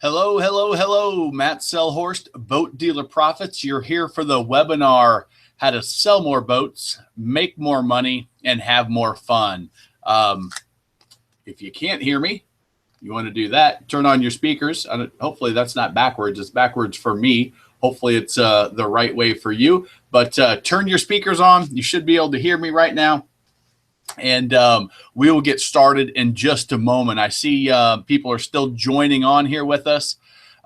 Hello, hello, hello. Matt Selhorst, Boat Dealer Profits. You're here for the webinar, How to Sell More Boats, Make More Money, and Have More Fun. If you can't hear me, you want to do that, turn on your speakers. Hopefully that's not backwards. It's backwards for me. Hopefully it's the right way for you. But turn your speakers on. You should be able to hear me right now. And we will get started in just a moment. I see people are still joining on here with us.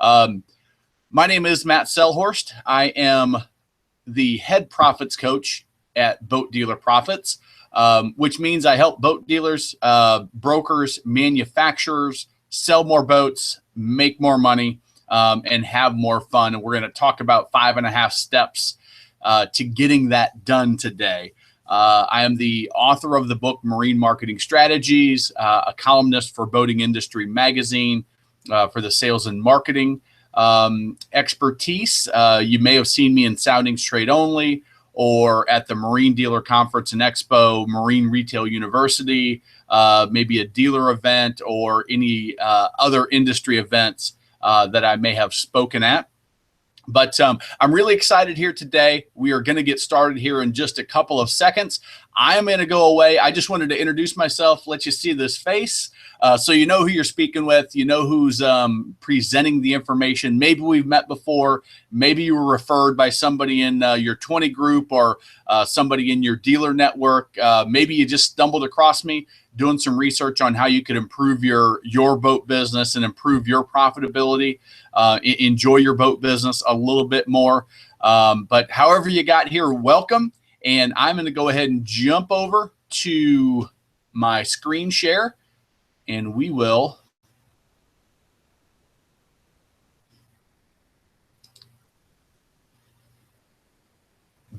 My name is Matt Selhorst. I am the head profits coach at Boat Dealer Profits, which means I help boat dealers, brokers, manufacturers sell more boats, make more money, and have more fun. And we're going to talk about 5.5 steps to getting that done today. I am the author of the book Marine Marketing Strategies, a columnist for Boating Industry Magazine for the sales and marketing expertise. You may have seen me in Soundings Trade Only or at the Marine Dealer Conference and Expo, Marine Retail University, maybe a dealer event or any other industry events that I may have spoken at. But I'm really excited here today. We are going to get started here in just a couple of seconds. I am going to go away. I just wanted to introduce myself, let you see this face, so you know who you're speaking with, you know who's presenting the information. Maybe we've met before. Maybe you were referred by somebody in your 20 group or somebody in your dealer network. Maybe you just stumbled across me doing some research on how you could improve your boat business and improve your profitability, enjoy your boat business a little bit more. But however you got here, welcome. And I'm going to go ahead and jump over to my screen share, and we will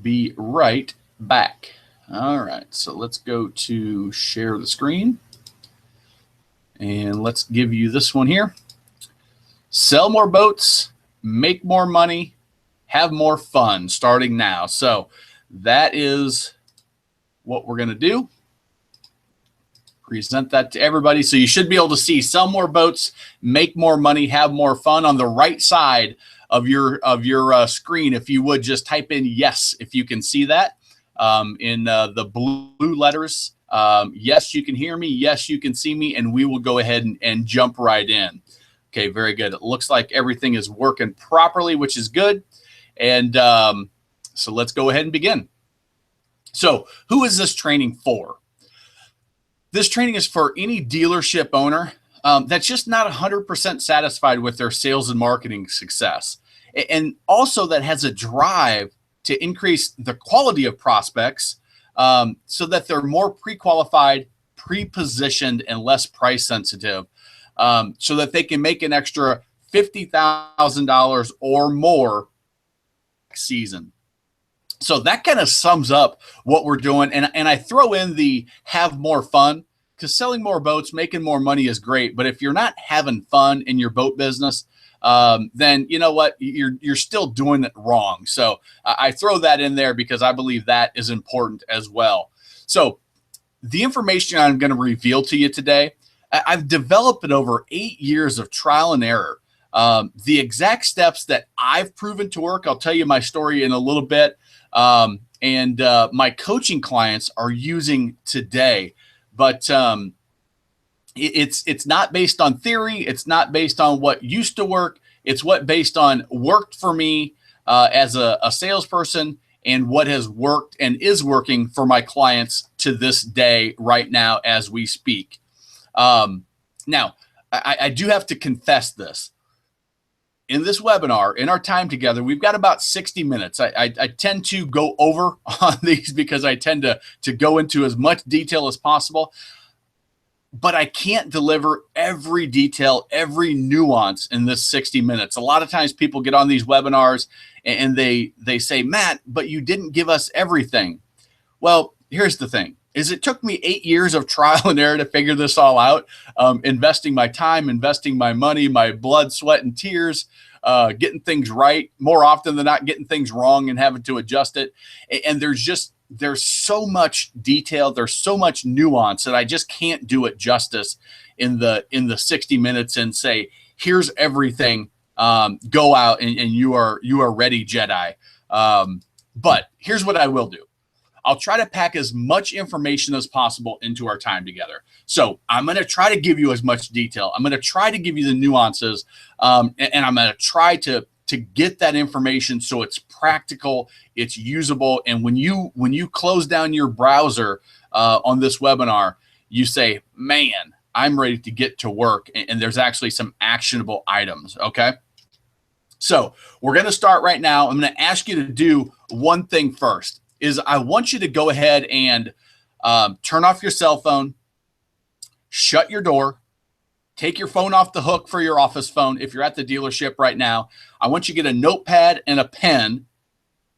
be right back. All right, so let's go to share the screen, and let's give you this one here. Sell more boats, make more money, have more fun starting now. So that is what we're going to do. Present that to everybody. So you should be able to see sell more boats, make more money, have more fun on the right side of your screen. If you would just type in yes, if you can see that in the blue letters. Yes, you can hear me. Yes, you can see me. And we will go ahead and jump right in. Okay, very good. It looks like everything is working properly, which is good. And so let's go ahead and begin. So who is this training for? This training is for any dealership owner that's just not 100% satisfied with their sales and marketing success, and also that has a drive to increase the quality of prospects so that they're more pre-qualified, pre-positioned, and less price sensitive, so that they can make an extra $50,000 or more season. So that kind of sums up what we're doing. And I throw in the have more fun, because selling more boats, making more money is great. But if you're not having fun in your boat business, then you know what? You're still doing it wrong. So I throw that in there because I believe that is important as well. So the information I'm going to reveal to you today, I've developed it over 8 years of trial and error. The exact steps that I've proven to work, I'll tell you my story in a little bit, and my coaching clients are using today. But it's not based on theory. It's not based on what used to work. It's what based on worked for me as a salesperson, and what has worked and is working for my clients to this day right now as we speak. Now, I do have to confess this. In this webinar, in our time together, we've got about 60 minutes. I tend to go over on these because I tend to go into as much detail as possible. But I can't deliver every detail, every nuance in this 60 minutes. A lot of times people get on these webinars and they say, Matt, but you didn't give us everything. Well, here's the thing. It took me 8 years of trial and error to figure this all out, investing my time, investing my money, my blood, sweat, and tears, getting things right, more often than not getting things wrong and having to adjust it. And there's so much detail, there's so much nuance that I just can't do it justice in the 60 minutes and say, here's everything. Go out and you are ready, Jedi. But here's what I will do. I'll try to pack as much information as possible into our time together. So I'm going to try to give you as much detail. I'm going to try to give you the nuances, and I'm going to try to get that information so it's practical, it's usable, and when you close down your browser on this webinar, you say, "Man, I'm ready to get to work," and there's actually some actionable items. Okay. So we're going to start right now. I'm going to ask you to do one thing first. Is I want you to go ahead and turn off your cell phone, shut your door, take your phone off the hook for your office phone. If you're at the dealership right now, I want you to get a notepad and a pen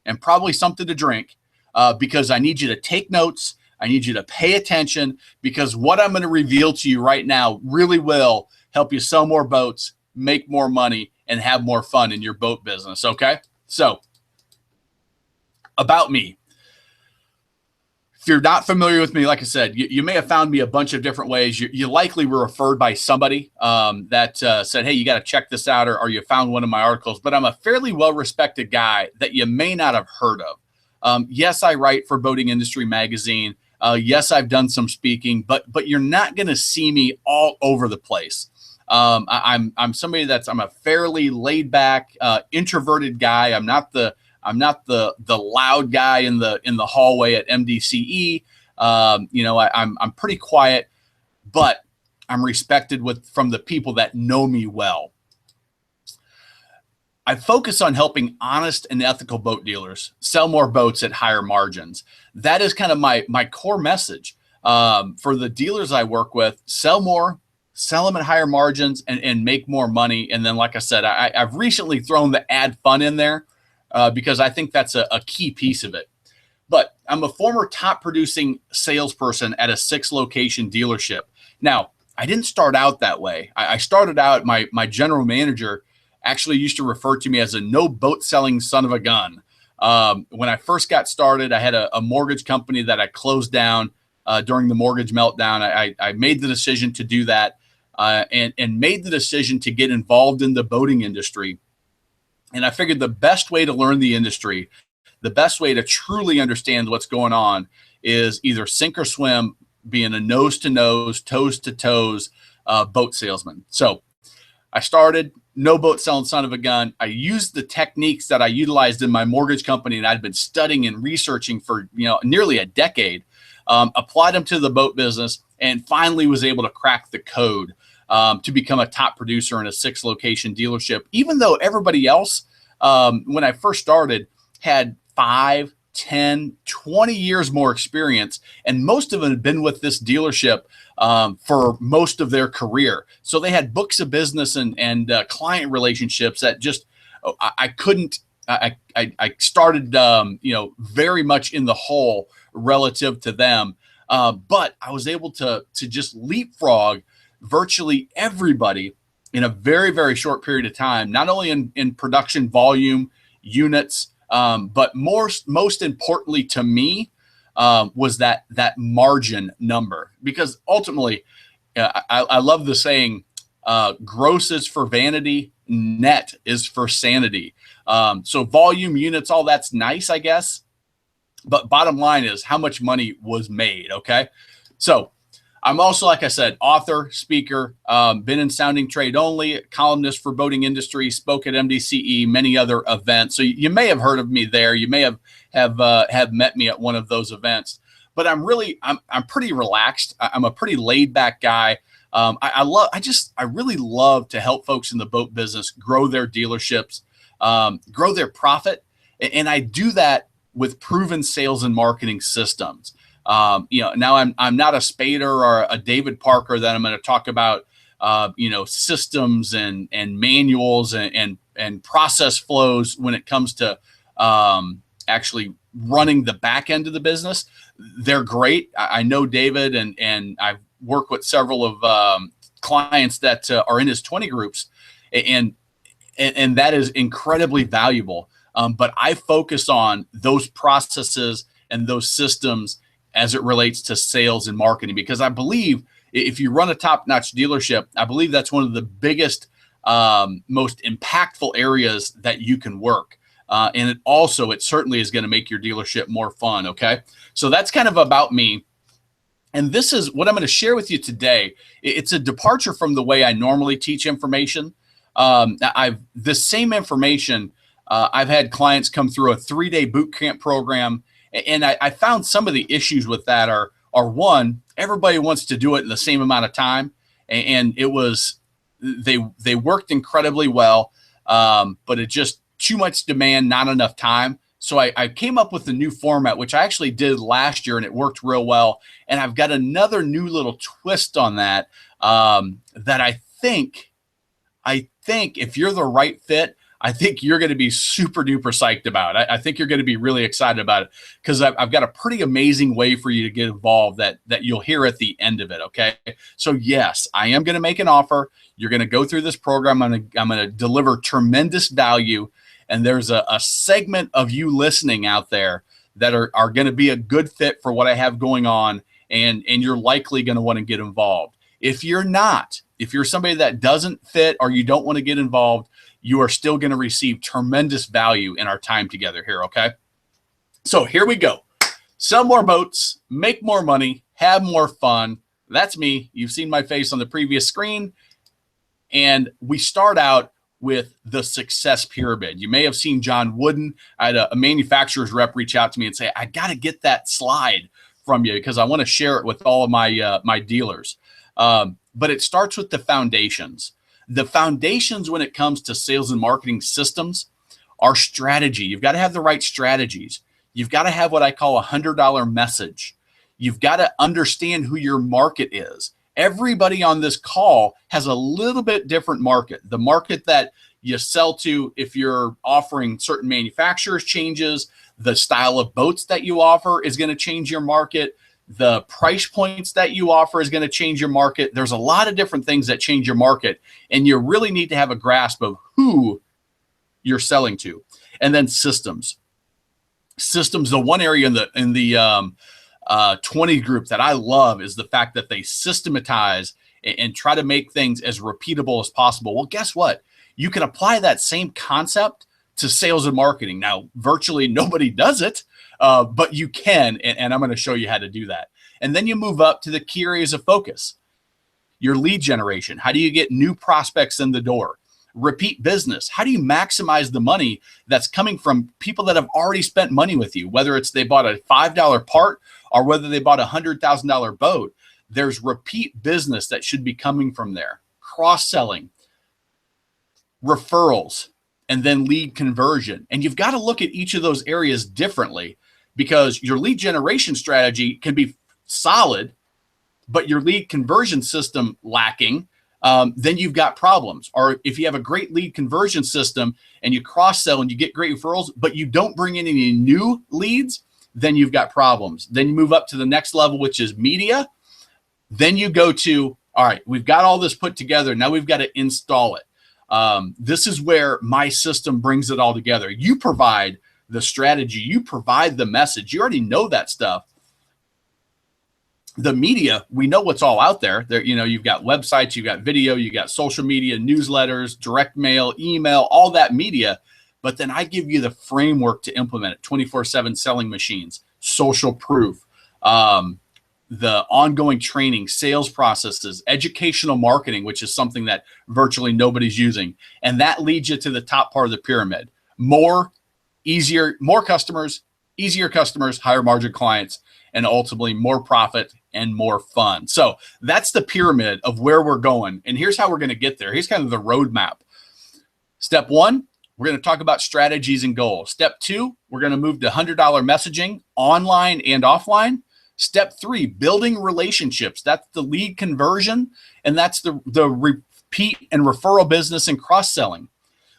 and probably something to drink because I need you to take notes. I need you to pay attention because what I'm going to reveal to you right now really will help you sell more boats, make more money, and have more fun in your boat business. Okay? So about me. If you're not familiar with me, like I said, you may have found me a bunch of different ways. You likely were referred by somebody that said, hey, you got to check this out, or you found one of my articles. But I'm a fairly well-respected guy that you may not have heard of. Yes, I write for Boating Industry Magazine. Yes, I've done some speaking, but you're not going to see me all over the place. I'm somebody I'm a fairly laid-back, introverted guy. I'm not the loud guy in the hallway at MDCE. I'm pretty quiet, but I'm respected from the people that know me well. I focus on helping honest and ethical boat dealers sell more boats at higher margins. That is kind of my core message for the dealers I work with. Sell more, sell them at higher margins, and make more money. And then, like I said, I've recently thrown the add fun in there. Because I think that's a key piece of it. But I'm a former top producing salesperson at a 6-location dealership. Now, I didn't start out that way. I started out, my general manager actually used to refer to me as a no boat selling son of a gun. When I first got started, I had a mortgage company that I closed down during the mortgage meltdown. I made the decision to do that and made the decision to get involved in the boating industry. And I figured the best way to learn the industry, the best way to truly understand what's going on is either sink or swim, being a nose-to-nose, toes-to-toes boat salesman. So I started no boat selling son of a gun. I used the techniques that I utilized in my mortgage company and I'd been studying and researching for nearly a decade, applied them to the boat business, and finally was able to crack the code to become a top producer in a 6-location dealership, even though everybody else, when I first started, had 5, 10, 20 years more experience. And most of them had been with this dealership for most of their career. So they had books of business and client relationships that just, I couldn't, I started, very much in the hole relative to them. But I was able to just leapfrog virtually everybody in a very, very short period of time, not only in production volume, units, but most importantly to me was that margin number. Because ultimately, I love the saying, gross is for vanity, net is for sanity. So volume, units, all that's nice, I guess. But bottom line is how much money was made, okay? So I'm also, like I said, author, speaker, been in Sounding Trade Only, columnist for Boating Industry, spoke at MDCE, many other events. So you may have heard of me there. You may have met me at one of those events. But I'm pretty relaxed. I'm a pretty laid back guy. I really love to help folks in the boat business grow their dealerships, grow their profit, and I do that with proven sales and marketing systems. Now I'm not a Spader or a David Parker that I'm going to talk about, systems and manuals and process flows when it comes to actually running the back end of the business. They're great. I know David and I've worked with several of clients that are in his 20 groups, and that is incredibly valuable. But I focus on those processes and those systems as it relates to sales and marketing, because I believe If you run a top-notch dealership, I believe that's one of the biggest, most impactful areas that you can work. And it certainly is going to make your dealership more fun. Okay. So that's kind of about me. And this is what I'm going to share with you today. It's a departure from the way I normally teach information. The same information, I've had clients come through a 3-day boot camp program. And I found some of the issues with that are one, everybody wants to do it in the same amount of time. And they worked incredibly well. But it just too much demand, not enough time. So I came up with a new format, which I actually did last year, and it worked real well. And I've got another new little twist on that, that I think if you're the right fit, I think you're going to be super duper psyched about. I think you're going to be really excited about it, because I've got a pretty amazing way for you to get involved that you'll hear at the end of it. Okay. So yes, I am going to make an offer. You're going to go through this program. I'm going to deliver tremendous value. And there's a segment of you listening out there that are going to be a good fit for what I have going on. And you're likely going to want to get involved. If you're not, if you're somebody that doesn't fit or you don't want to get involved, you are still going to receive tremendous value in our time together here. Okay. So here we go. Sell more boats, make more money, have more fun. That's me. You've seen my face on the previous screen. And we start out with the success pyramid. You may have seen John Wooden. I had a manufacturer's rep reach out to me and say, I got to get that slide from you because I want to share it with all of my dealers. But it starts with the foundations. The foundations when it comes to sales and marketing systems are strategy. You've got to have the right strategies. You've got to have what I call a $100 message. You've got to understand who your market is. Everybody on this call has a little bit different market. The market that you sell to, if you're offering certain manufacturers, changes. The style of boats that you offer is going to change your market. The price points that you offer is going to change your market. There's a lot of different things that change your market, and you really need to have a grasp of who you're selling to. And then systems. Systems, the one area in the 20 group that I love is the fact that they systematize and try to make things as repeatable as possible. Well, guess what? You can apply that same concept to sales and marketing. Now, virtually nobody does it, but you can, and I'm going to show you how to do that. And then you move up to the key areas of focus. Your lead generation. How do you get new prospects in the door? Repeat business. How do you maximize the money that's coming from people that have already spent money with you, whether it's they bought a $5 part or whether they bought a $100,000 boat? There's repeat business that should be coming from there. Cross-selling, referrals, and then lead conversion. And you've got to look at each of those areas differently, because your lead generation strategy can be solid, but your lead conversion system lacking, then you've got problems. Or if you have a great lead conversion system and you cross-sell and you get great referrals, but you don't bring in any new leads, then you've got problems. Then you move up to the next level, which is media. Then you go to, all right, we've got all this put together. Now we've got to install it. This is where my system brings it all together. You provide the strategy. You provide the message. You already know that stuff. The media, we know what's all out there. You've got websites, you've got video, you got social media, newsletters, direct mail, email, all that media. But then I give you the framework to implement it. 24/7 selling machines, social proof, the ongoing training, sales processes, educational marketing, which is something that virtually nobody's using. And that leads you to the top part of the pyramid. More, easier, more customers, easier customers, higher margin clients, and ultimately more profit and more fun. So that's the pyramid of where we're going. And here's how we're going to get there. Here's kind of the roadmap. Step one, we're going to talk about strategies and goals. Step two, we're going to move to $100 messaging online and offline. Step three, building relationships. That's the lead conversion. And that's the repeat and referral business and cross-selling.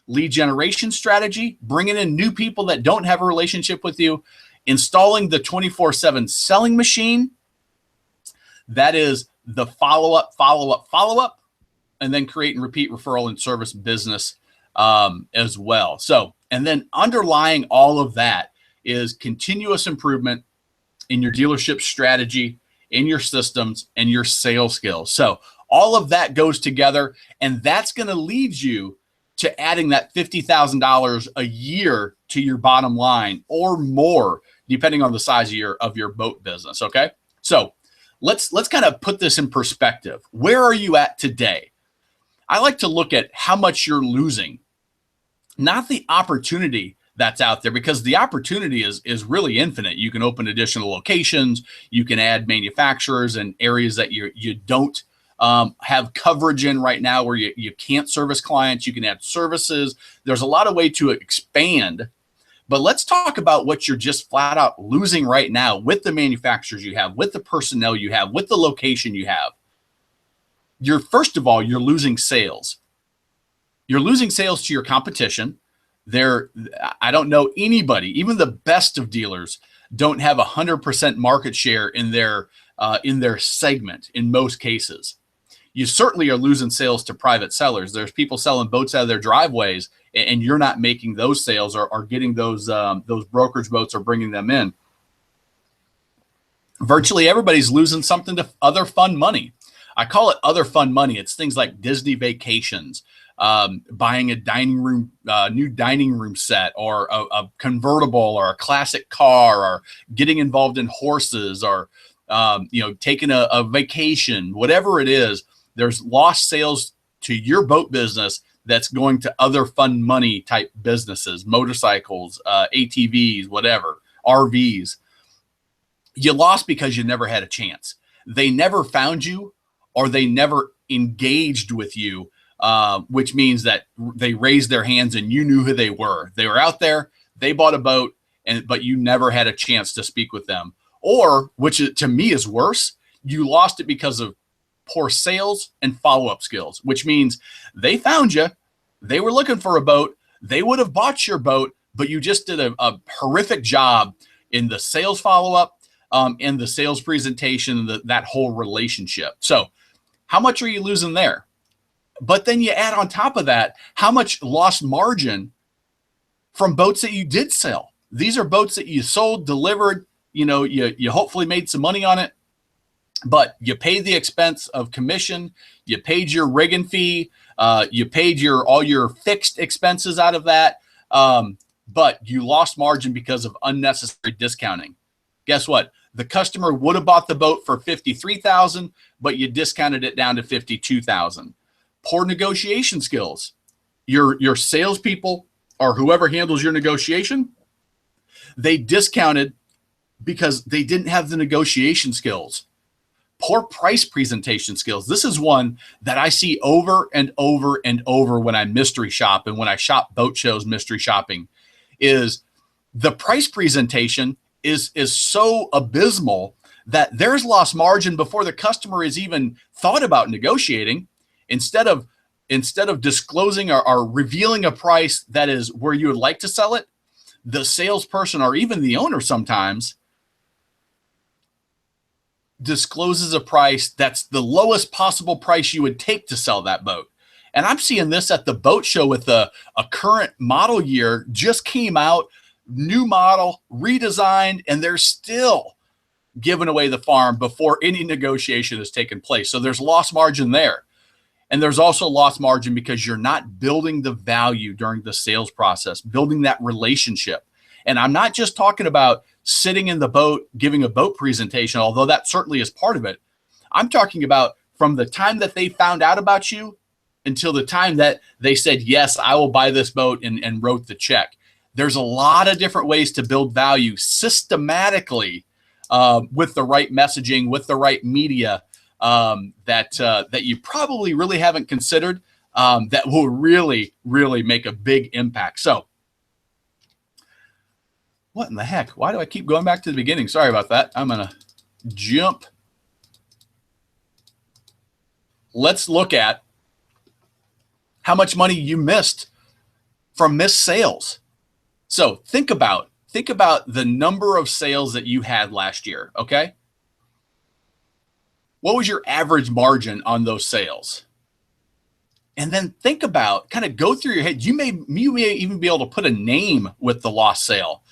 Lead generation strategy, bringing in new people that don't have a relationship with you. Installing the 24/7 selling machine. That is the follow-up, and then create and repeat referral and service business as well. So, and then underlying all of that is continuous improvement in your dealership strategy in your systems and your sales skills. So all of that goes together, and that's going to lead you to adding that $50,000 a year to your bottom line or more, depending on the size of your boat business. Okay. So let's kind of put this in perspective. Where are you at today? I like to look at how much you're losing, not the opportunity that's out there, because the opportunity is really infinite. You can open additional locations, you can add manufacturers and areas that you don't have coverage in right now where you can't service clients. You can add services. There's a lot of way to expand, but let's talk about what you're just flat out losing right now with the manufacturers you have, with the personnel you have, with the location you have. First of all, you're losing sales. You're losing sales to your competition. I don't know anybody, even the best of dealers, don't have 100% market share in their segment in most cases. You certainly are losing sales to private sellers. There's people selling boats out of their driveways, and you're not making those sales or getting those brokerage boats or bringing them in. Virtually everybody's losing something to other fun money. I call it other fun money. It's things like Disney vacations, buying a new dining room set, or a convertible, or a classic car, or getting involved in horses, or taking a vacation, whatever it is. There's lost sales to your boat business that's going to other fun money type businesses, motorcycles, ATVs, whatever, RVs. You lost because you never had a chance. They never found you, or they never engaged with you, which means that they raised their hands and you knew who they were. They were out there, they bought a boat, but you never had a chance to speak with them. Or, which to me is worse, you lost it because of poor sales and follow-up skills, which means they found you, they were looking for a boat, they would have bought your boat, but you just did a horrific job in the sales follow-up and the sales presentation, that whole relationship. So how much are you losing there? But then you add on top of that, how much lost margin from boats that you did sell. These are boats that you sold, delivered, you hopefully made some money on it, but you paid the expense of commission, you paid your rigging fee, you paid all your fixed expenses out of that, but you lost margin because of unnecessary discounting. Guess what? The customer would have bought the boat for $53,000, but you discounted it down to $52,000. Poor negotiation skills. Your salespeople, or whoever handles your negotiation, they discounted because they didn't have the negotiation skills. Poor price presentation skills. This is one that I see over and over and over when I mystery shop and when I shop boat shows mystery shopping, is the price presentation is so abysmal that there's lost margin before the customer has even thought about negotiating. Instead of disclosing or revealing a price that is where you would like to sell it, the salesperson or even the owner sometimes discloses a price that's the lowest possible price you would take to sell that boat. And I'm seeing this at the boat show with a current model year just came out, new model, redesigned, and they're still giving away the farm before any negotiation has taken place. So there's lost margin there. And there's also lost margin because you're not building the value during the sales process, building that relationship. And I'm not just talking about sitting in the boat, giving a boat presentation, although that certainly is part of it. I'm talking about from the time that they found out about you until the time that they said, yes, I will buy this boat, and wrote the check. There's a lot of different ways to build value systematically with the right messaging, with the right media, that you probably really haven't considered, that will really, really make a big impact. So what in the heck? Why do I keep going back to the beginning? Sorry about that. I'm going to jump. Let's look at how much money you missed from missed sales. So think about the number of sales that you had last year, okay? What was your average margin on those sales? And then think about, kind of go through your head. You may even be able to put a name with the lost sale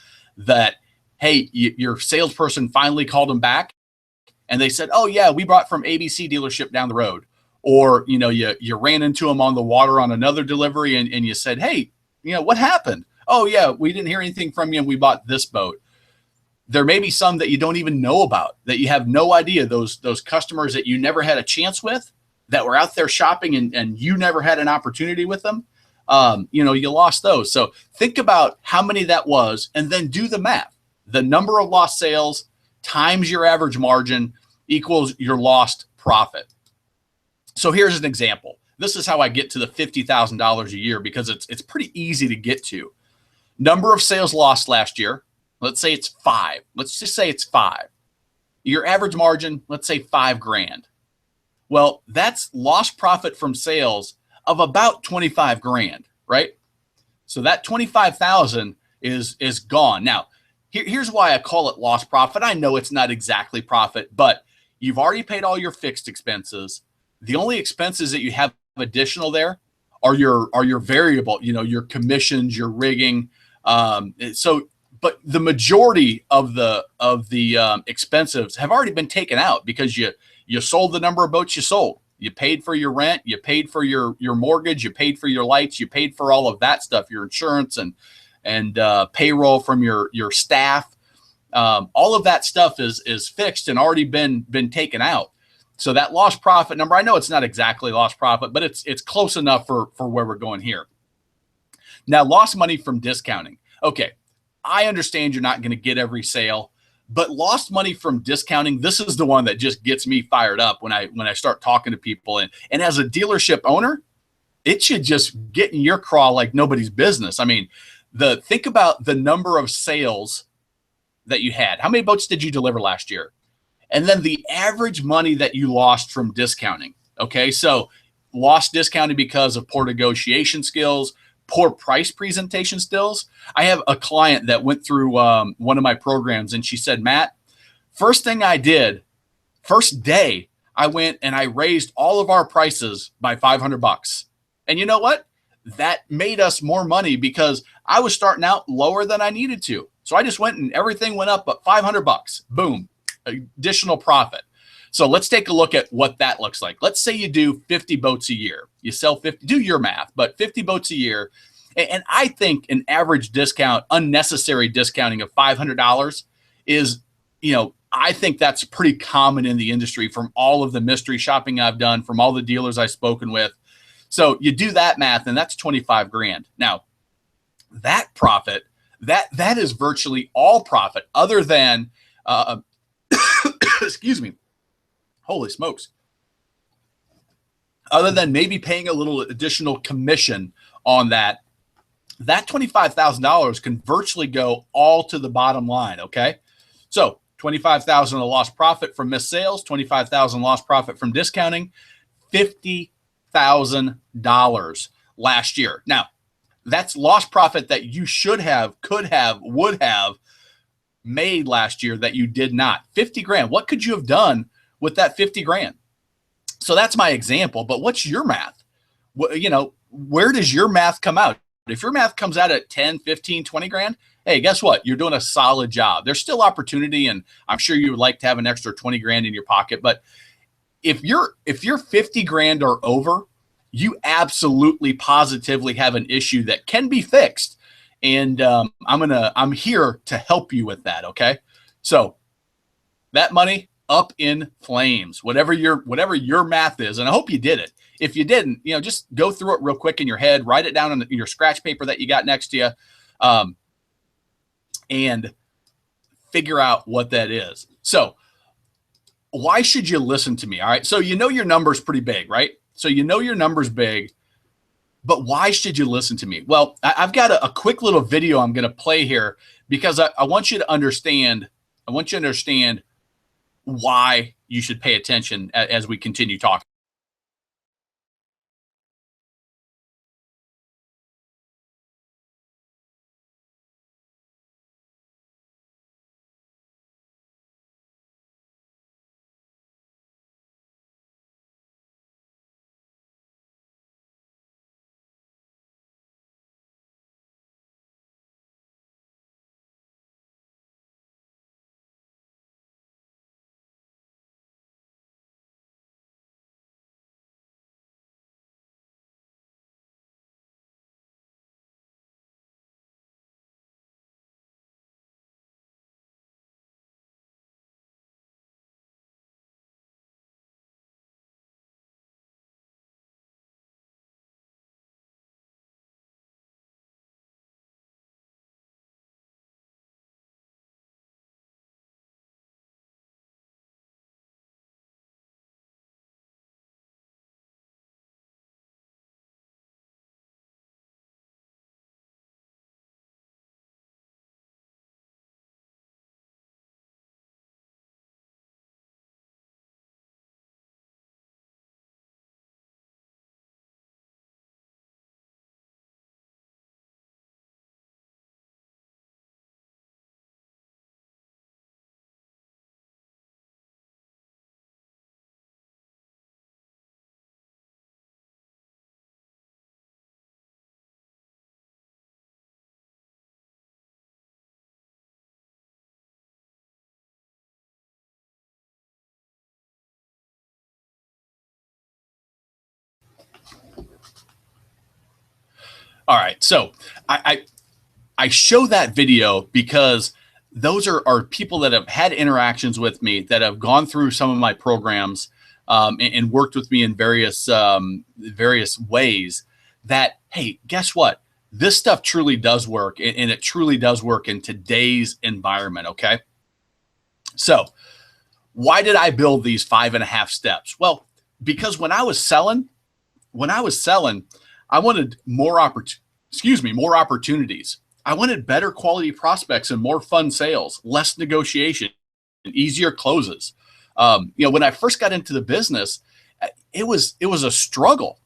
that, hey, your salesperson finally called them back and they said, oh yeah, we bought from ABC dealership down the road. Or, you ran into them on the water on another delivery, and you said, hey, what happened? Oh yeah, we didn't hear anything from you and we bought this boat. There may be some that you don't even know about, that you have no idea, those customers that you never had a chance with, that were out there shopping, and you never had an opportunity with them. You lost those. So think about how many that was, and then do the math. The number of lost sales times your average margin equals your lost profit. So here's an example. This is how I get to the $50,000 a year, because it's pretty easy to get to. Number of sales lost last year. Let's say it's 5. Let's just say it's 5. Your average margin, let's say $5,000. Well, that's lost profit from sales of about $25,000, right? So that 25,000 is gone. Now, here's why I call it lost profit. I know it's not exactly profit, but you've already paid all your fixed expenses. The only expenses that you have additional there are your variable, your commissions, your rigging. But the majority of the expenses have already been taken out, because you sold the number of boats you sold. You paid for your rent, you paid for your mortgage, you paid for your lights, you paid for all of that stuff, your insurance and payroll from your staff. All of that stuff is fixed and already been taken out. So that lost profit number, I know it's not exactly lost profit, but it's close enough for where we're going here. Now, lost money from discounting. Okay, I understand you're not going to get every sale, but lost money from discounting, this is the one that just gets me fired up when I start talking to people. And as a dealership owner, it should just get in your craw like nobody's business. I mean, think about the number of sales that you had. How many boats did you deliver last year? And then the average money that you lost from discounting. Okay, so lost discounting because of poor negotiation skills, poor price presentation skills. I have a client that went through one of my programs, and she said, Matt, first thing I did, first day, I went and I raised all of our prices by $500. And you know what? That made us more money, because I was starting out lower than I needed to. So I just went and everything went up but $500. Boom, additional profit. So let's take a look at what that looks like. Let's say you do 50 boats a year. You sell 50, do your math, but 50 boats a year. And I think an average discount, unnecessary discounting of $500 is, I think that's pretty common in the industry, from all of the mystery shopping I've done, from all the dealers I've spoken with. So you do that math, and that's $25,000. Now, that profit, that is virtually all profit, other than, excuse me, holy smokes, other than maybe paying a little additional commission on that. That $25,000 can virtually go all to the bottom line. Okay, so $25,000 of lost profit from missed sales, $25,000 lost profit from discounting, $50,000 last year. Now, that's lost profit that you should have, could have, would have made last year that you did not. $50,000. What could you have done with that $50,000? So that's my example. But what's your math? Where does your math come out? If your math comes out at 10, 15, 20 grand, hey, guess what? You're doing a solid job. There's still opportunity, and I'm sure you would like to have an extra 20 grand in your pocket. But if you're 50 grand or over, you absolutely positively have an issue that can be fixed. And I'm here to help you with that. Okay. So that money up in flames, whatever your math is. And I hope you did it. If you didn't, just go through it real quick in your head, write it down on your scratch paper that you got next to you, and figure out what that is. So why should you listen to me? All right. So your number's pretty big, right? So your number's big, but why should you listen to me? Well, I've got a quick little video I'm going to play here, because I want you to understand. I want you to understand why you should pay attention as we continue talking. All right. So I show that video because those are people that have had interactions with me, that have gone through some of my programs, and worked with me in various ways. That, hey, guess what? This stuff truly does work, and it truly does work in today's environment. Okay. So why did I build these 5.5 steps? Well, because when I was selling, I wanted more opportunities. I wanted better quality prospects and more fun sales, less negotiation, and easier closes. When I first got into the business, it was a struggle.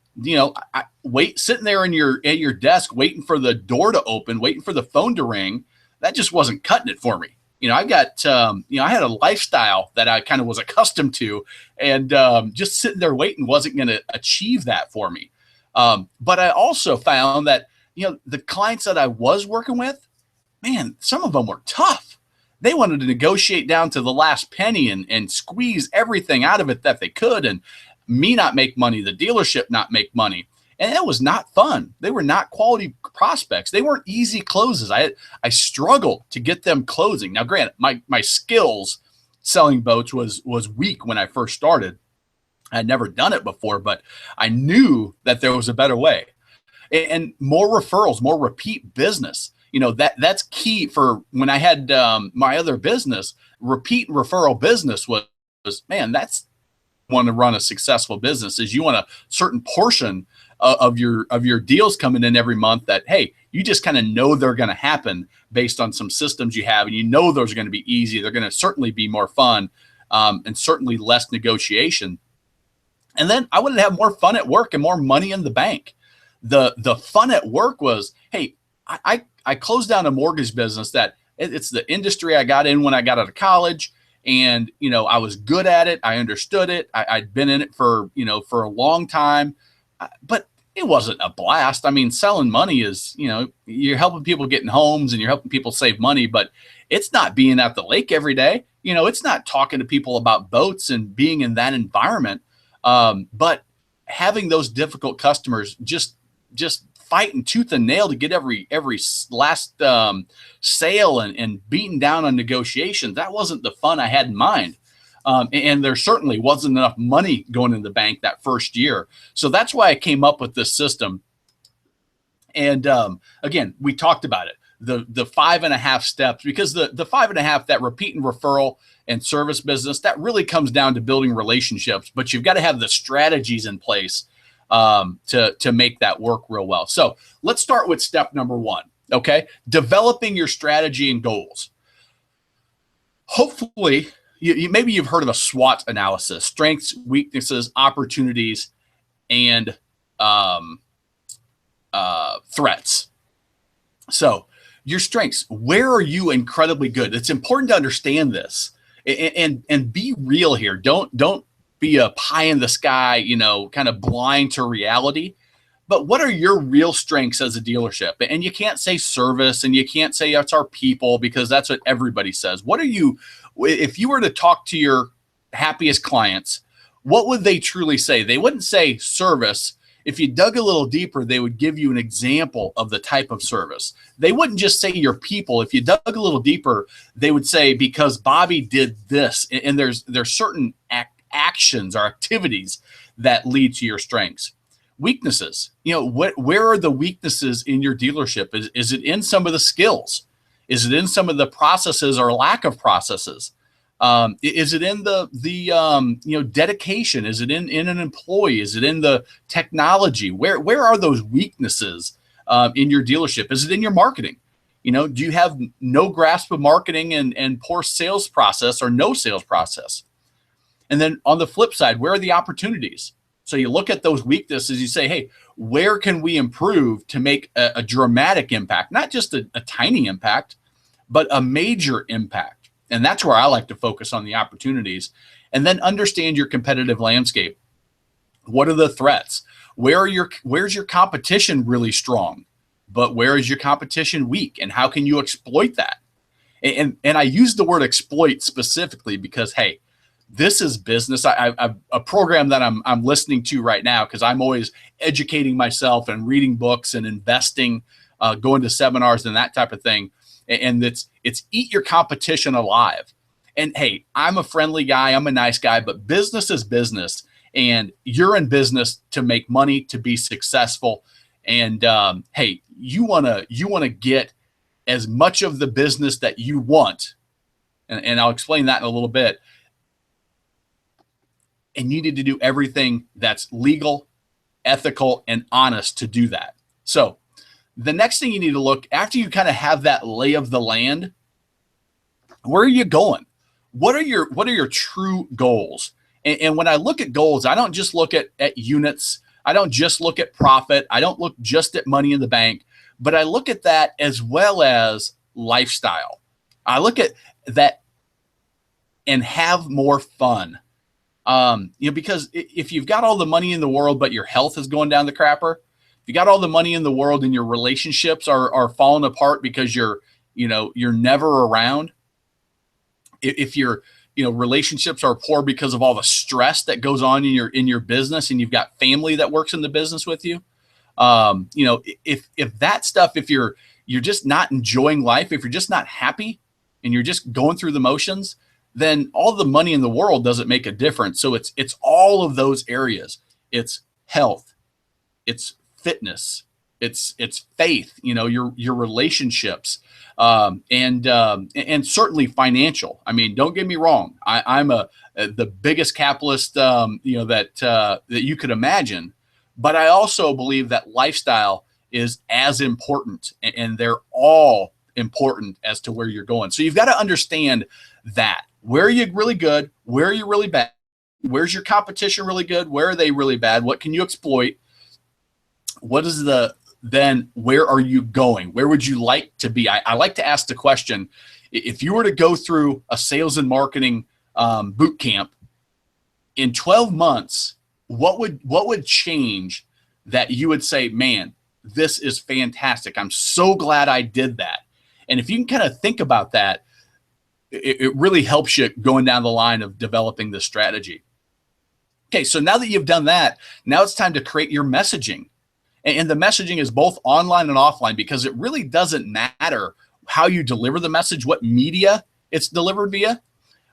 Sitting there at your desk, waiting for the door to open, waiting for the phone to ring. That just wasn't cutting it for me. I had a lifestyle that I kind of was accustomed to, and just sitting there waiting wasn't going to achieve that for me. But I also found that, the clients that I was working with, man, some of them were tough. They wanted to negotiate down to the last penny and squeeze everything out of it that they could, and me not make money, the dealership not make money. And that was not fun. They were not quality prospects. They weren't easy closes. I struggled to get them closing. Now, granted, my skills selling boats was weak when I first started. I had never done it before, but I knew that there was a better way. And more referrals, more repeat business. That's key for when I had my other business. Repeat and referral business was, man, that's want to run a successful business, is you want a certain portion of your deals coming in every month that, hey, you just kind of know they're going to happen based on some systems you have, and those are going to be easy. They're going to certainly be more fun, and certainly less negotiation. And then I wanted to have more fun at work and more money in the bank. The fun at work was, hey, I closed down a mortgage business that it's the industry I got in when I got out of college. And, I was good at it. I understood it. I'd been in it for a long time, but it wasn't a blast. I mean, selling money is, you're helping people get in homes and you're helping people save money, but it's not being at the lake every day. It's not talking to people about boats and being in that environment. But having those difficult customers, just fighting tooth and nail to get every last sale and beating down on negotiations, that wasn't the fun I had in mind. And there certainly wasn't enough money going in the bank that first year. So that's why I came up with this system. And again, we talked about it, the 5.5 steps, because the 5.5, that repeat and referral and service business, that really comes down to building relationships, but you've got to have the strategies in place to make that work real well. So let's start with step number 1. Okay. Developing your strategy and goals. Hopefully maybe you've heard of a SWOT analysis: strengths, weaknesses, opportunities, and threats. So your strengths, where are you incredibly good? It's important to understand this and be real here. Don't be a pie in the sky, kind of blind to reality. But what are your real strengths as a dealership? And you can't say service, and you can't say it's our people, because that's what everybody says. What are you, if you were to talk to your happiest clients, what would they truly say? They wouldn't say service. If you dug a little deeper, they would give you an example of the type of service. They wouldn't just say your people. If you dug a little deeper, they would say, because Bobby did this. And there's certain actions or activities that lead to your strengths. Weaknesses, where are the weaknesses in your dealership? Is it in some of the skills? Is it in some of the processes or lack of processes? Is it in the dedication? Is it in an employee? Is it in the technology? Where are those weaknesses in your dealership? Is it in your marketing? Do you have no grasp of marketing and poor sales process or no sales process? And then on the flip side, where are the opportunities? So you look at those weaknesses, you say, hey, where can we improve to make a dramatic impact? Not just a tiny impact, but a major impact. And that's where I like to focus on the opportunities. And then understand your competitive landscape. What are the threats? Where's your competition really strong? But where is your competition weak? And how can you exploit that? And I use the word exploit specifically because, hey, this is business. I've a program that I'm listening to right now because I'm always educating myself and reading books and investing, going to seminars and that type of thing. And it's eat your competition alive. And hey, I'm a friendly guy. I'm a nice guy, but business is business. And you're in business to make money, to be successful. And hey, you wanna get as much of the business that you want. And I'll explain that in a little bit. And you need to do everything that's legal, ethical, and honest to do that. So the next thing you need to look after you kind of have that lay of the land, where are you going? What are your true goals? And when I look at goals, I don't just look at units. I don't just look at profit. I don't look just at money in the bank, but I look at that as well as lifestyle. I look at that and have more fun. Because if you've got all the money in the world, but your health is going down the crapper, if you got all the money in the world and your relationships are falling apart because you're never around, if your relationships are poor because of all the stress that goes on in your business, and you've got family that works in the business with you, if that stuff, if you're just not enjoying life, if you're just not happy and you're just going through the motions, then all the money in the world doesn't make a difference. So it's all of those areas. It's health, it's fitness, it's faith, your relationships, and certainly financial. I mean, don't get me wrong. I'm the biggest capitalist, that you could imagine, but I also believe that lifestyle is as important, and they're all important as to where you're going. So you've got to understand that. Where are you really good? Where are you really bad? Where's your competition really good? Where are they really bad? What can you exploit? What is then where are you going? Where would you like to be? I like to ask the question, if you were to go through a sales and marketing boot camp in 12 months, what would change that you would say, man, this is fantastic. I'm so glad I did that. And if you can kind of think about that, it really helps you going down the line of developing this strategy. Okay, so now that you've done that, now it's time to create your messaging. And the messaging is both online and offline, because it really doesn't matter how you deliver the message, what media it's delivered via.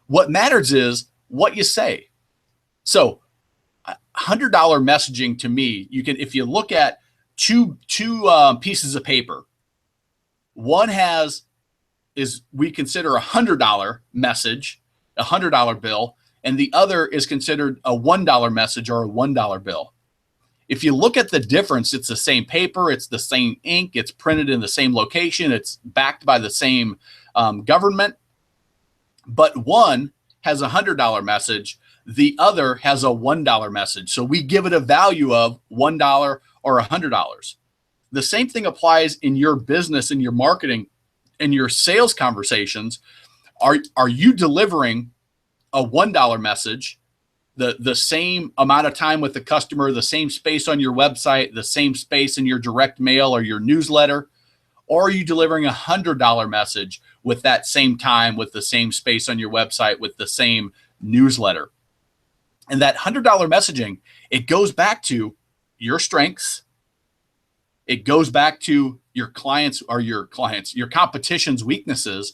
What matters is what you say. So $100 messaging to me, if you look at two pieces of paper, one we consider $100 message, $100 bill, and the other is considered a $1 message or a $1 bill. If you look at the difference, it's the same paper, it's the same ink, it's printed in the same location, it's backed by the same government, but one has a $100 message, the other has a $1 message. So we give it a value of $1 or $100. The same thing applies in your business, in your marketing, in your sales conversations. Are you delivering a $1 message, the same amount of time with the customer, the same space on your website, the same space in your direct mail or your newsletter? Or are you delivering a $100 message with that same time, with the same space on your website, with the same newsletter? And that $100 messaging, it goes back to your strengths. It goes back to your competition's weaknesses.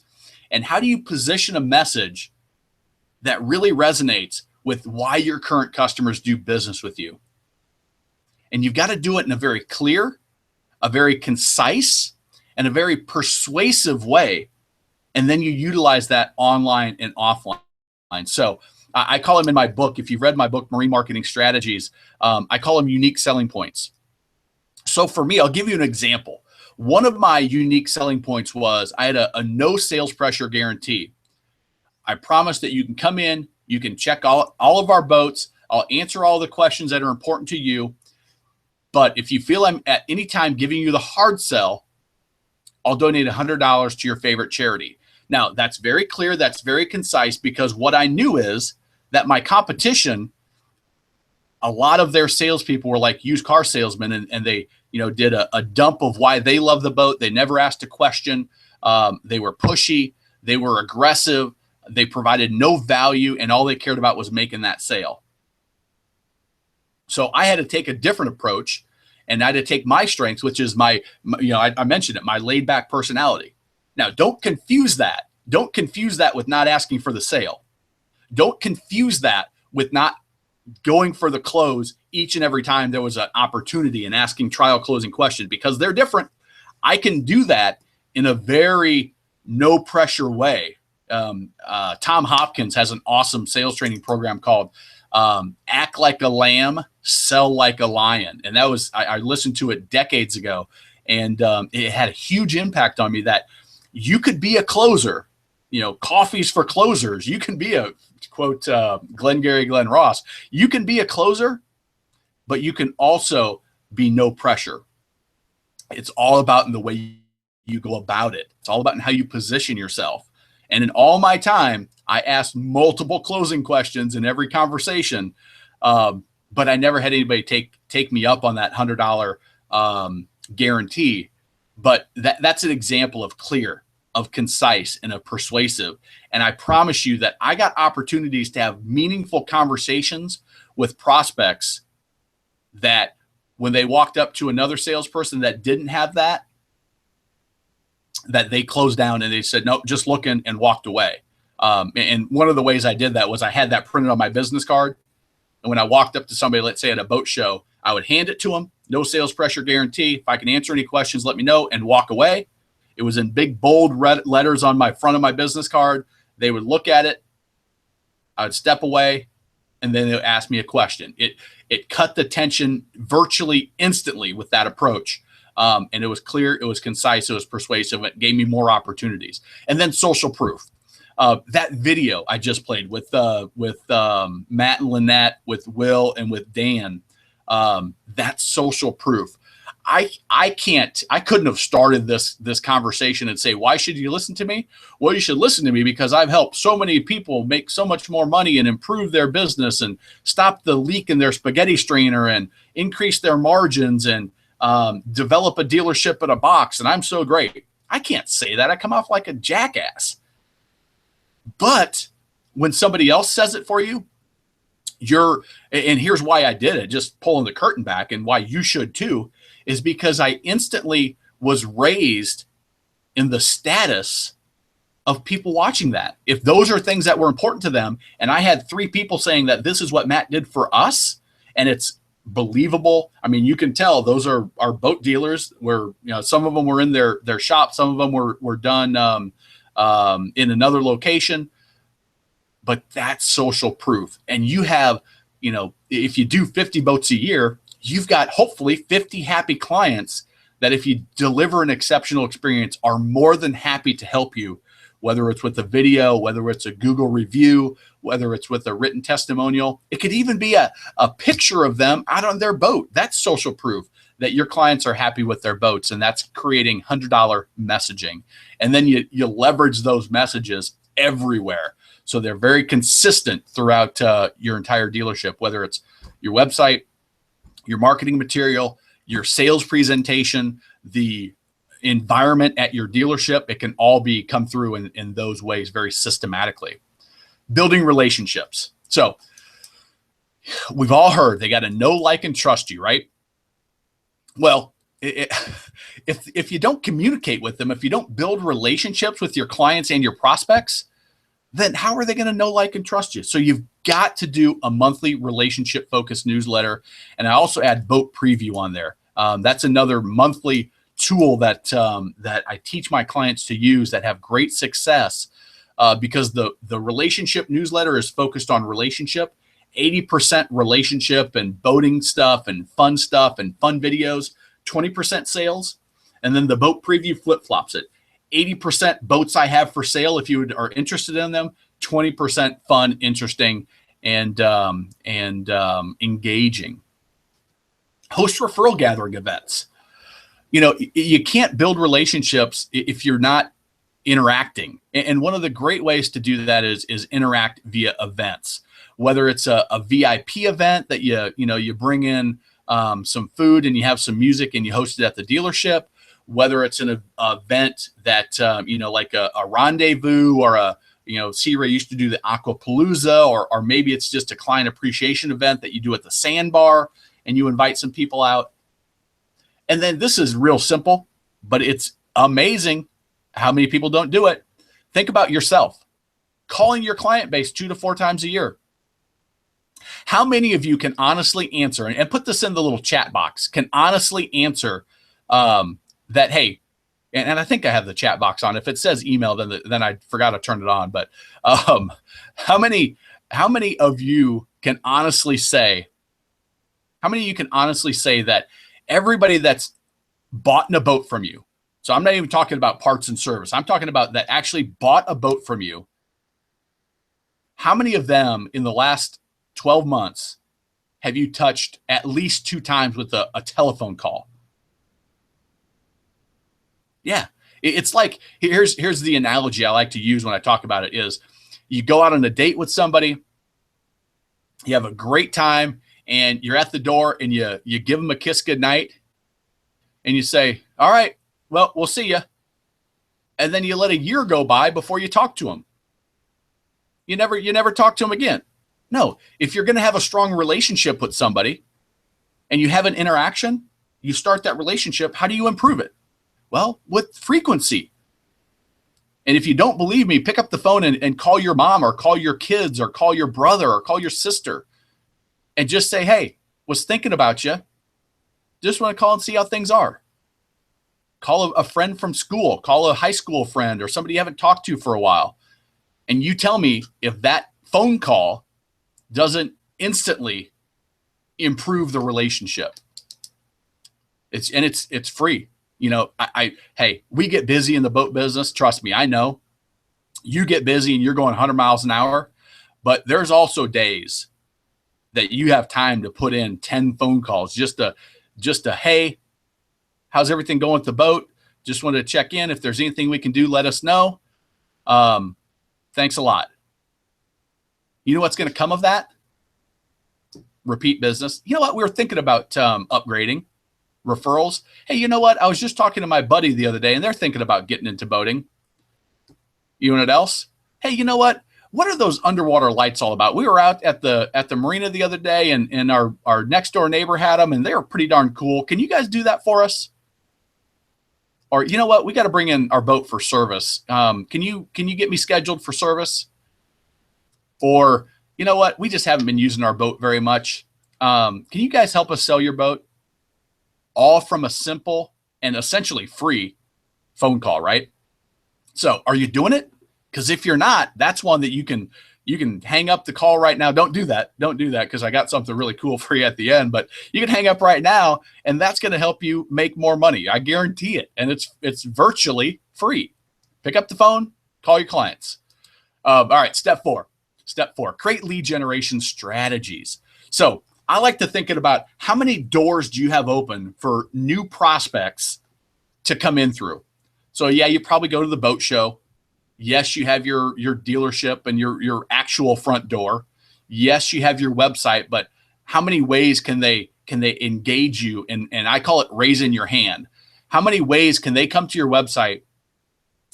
And how do you position a message that really resonates with why your current customers do business with you? And you've got to do it in a very clear, a very concise, and a very persuasive way. And then you utilize that online and offline. So I call them in my book, if you've read my book, Marine Marketing Strategies, I call them unique selling points. So for me, I'll give you an example. One of my unique selling points was I had a no sales pressure guarantee. I promised that you can come in, you can check all of our boats. I'll answer all the questions that are important to you. But if you feel I'm at any time giving you the hard sell, I'll donate $100 to your favorite charity. Now, that's very clear. That's very concise, because what I knew is that my competition, a lot of their salespeople were like used car salesmen, and they, did a dump of why they love the boat. They never asked a question. They were pushy. They were aggressive. They provided no value, and all they cared about was making that sale. So I had to take a different approach, and I had to take my strengths, which is my I mentioned it, my laid back personality. Now, don't confuse that. Don't confuse that with not asking for the sale. Don't confuse that with not going for the close each and every time there was an opportunity and asking trial closing questions, because they're different. I can do that in a very no pressure way. Tom Hopkins has an awesome sales training program called Act Like a Lamb, Sell Like a Lion. And that was, I listened to it decades ago, and it had a huge impact on me that you could be a closer. Coffee's for closers. You can be a, quote, Glenn Ross. You can be a closer, but you can also be no pressure. It's all about in the way you go about it. It's all about in how you position yourself. And in all my time, I asked multiple closing questions in every conversation, but I never had anybody take me up on that $100 guarantee. But that's an example of clear, of concise, and of persuasive. And I promise you that I got opportunities to have meaningful conversations with prospects that when they walked up to another salesperson that didn't have that they closed down and they said, no, just looking, and walked away. And one of the ways I did that was I had that printed on my business card. And when I walked up to somebody, let's say at a boat show, I would hand it to them. No sales pressure guarantee. If I can answer any questions, let me know, and walk away. It was in big, bold red letters on my front of my business card. They would look at it. I would step away, and then they would ask me a question. It cut the tension virtually instantly with that approach. And it was clear, it was concise, it was persuasive. It gave me more opportunities. And then social proof. That video I just played with Matt and Lynette, with Will, and with Dan, that's social proof. I couldn't have started this conversation and say, why should you listen to me? Well, you should listen to me because I've helped so many people make so much more money and improve their business and stop the leak in their spaghetti strainer and increase their margins and develop a dealership in a box. And I'm so great. I can't say that. I come off like a jackass. But when somebody else says it for you, and here's why I did it, just pulling the curtain back, and why you should too, is because I instantly was raised in the status of people watching that. If those are things that were important to them, and I had 3 people saying that this is what Matt did for us, and it's believable. I mean, you can tell those are our boat dealers, where some of them were in their shop, some of them were done in another location. But that's social proof. And you have, if you do 50 boats a year, you've got hopefully 50 happy clients that, if you deliver an exceptional experience, are more than happy to help you, whether it's with a video, whether it's a Google review, whether it's with a written testimonial. It could even be a picture of them out on their boat. That's social proof that your clients are happy with their boats, and that's creating $100 messaging. And then you leverage those messages everywhere. So they're very consistent throughout your entire dealership, whether it's your website, your marketing material, your sales presentation, the environment at your dealership. It can all come through in those ways very systematically. Building relationships. So we've all heard they got to know, like, and trust you, right? Well, if you don't communicate with them, if you don't build relationships with your clients and your prospects, then how are they going to know, like, and trust you? So you've got to do a monthly relationship-focused newsletter. And I also add Boat Preview on there. That's another monthly tool that I teach my clients to use that have great success, because the relationship newsletter is focused on relationship, 80% relationship and boating stuff and fun videos, 20% sales. And then the Boat Preview flip-flops it. 80% boats I have for sale, if you are interested in them, 20% fun, interesting, and engaging. Host referral gathering events. You can't build relationships if you're not interacting. And one of the great ways to do that is interact via events. Whether it's a VIP event that you bring in some food and you have some music and you host it at the dealership, whether it's an event that like a rendezvous or Sea Ray used to do the Aquapalooza, or maybe it's just a client appreciation event that you do at the Sandbar and you invite some people out. And then this is real simple, but it's amazing how many people don't do it. Think about yourself. Calling your client base 2 to 4 times a year. How many of you can honestly answer, and put this in the little chat box, can honestly answer that, hey, and I think I have the chat box on. If it says email, then I forgot to turn it on. But how many of you can honestly say, that everybody that's bought a boat from you, so I'm not even talking about parts and service, I'm talking about that actually bought a boat from you, how many of them in the last 12 months have you touched at least 2 times with a telephone call? Yeah, it's like, here's the analogy I like to use when I talk about it is, you go out on a date with somebody, you have a great time, and you're at the door and you give them a kiss goodnight, and you say, all right, well, we'll see you. And then you let a year go by before you talk to them. You never talk to them again. No, if you're going to have a strong relationship with somebody and you have an interaction, you start that relationship. How do you improve it? Well, with frequency. And if you don't believe me, pick up the phone and call your mom, or call your kids, or call your brother, or call your sister, and just say, hey, was thinking about you. Just want to call and see how things are. Call a friend from school, call a high school friend or somebody you haven't talked to for a while. And you tell me if that phone call doesn't instantly improve the relationship. It's free. Hey, we get busy in the boat business. Trust me, I know you get busy and you're going 100 miles an hour, but there's also days that you have time to put in 10 phone calls just to, hey, how's everything going with the boat? Just wanted to check in. If there's anything we can do, let us know. Thanks a lot. You know what's going to come of that? Repeat business. You know what? We were thinking about upgrading. Referrals. Hey, you know what? I was just talking to my buddy the other day, and they're thinking about getting into boating. You know what else? Hey, you know what? What are those underwater lights all about? We were out at the marina the other day, and our next door neighbor had them, and they were pretty darn cool. Can you guys do that for us? Or you know what? We got to bring in our boat for service. Can you get me scheduled for service? Or you know what? We just haven't been using our boat very much. Can you guys help us sell your boat? All from a simple and essentially free phone call, right? So are you doing it? Because if you're not, that's one that you can hang up the call right now. Don't do that. Don't do that, because I got something really cool for you at the end. But you can hang up right now, and that's going to help you make more money. I guarantee it. And it's virtually free. Pick up the phone, call your clients. All right, step 4. Step 4, create lead generation strategies. So I like to think about how many doors do you have open for new prospects to come in through. So yeah, you probably go to the boat show. Yes, you have your dealership and your actual front door. Yes, you have your website, but how many ways can they engage you? And I call it raising your hand. How many ways can they come to your website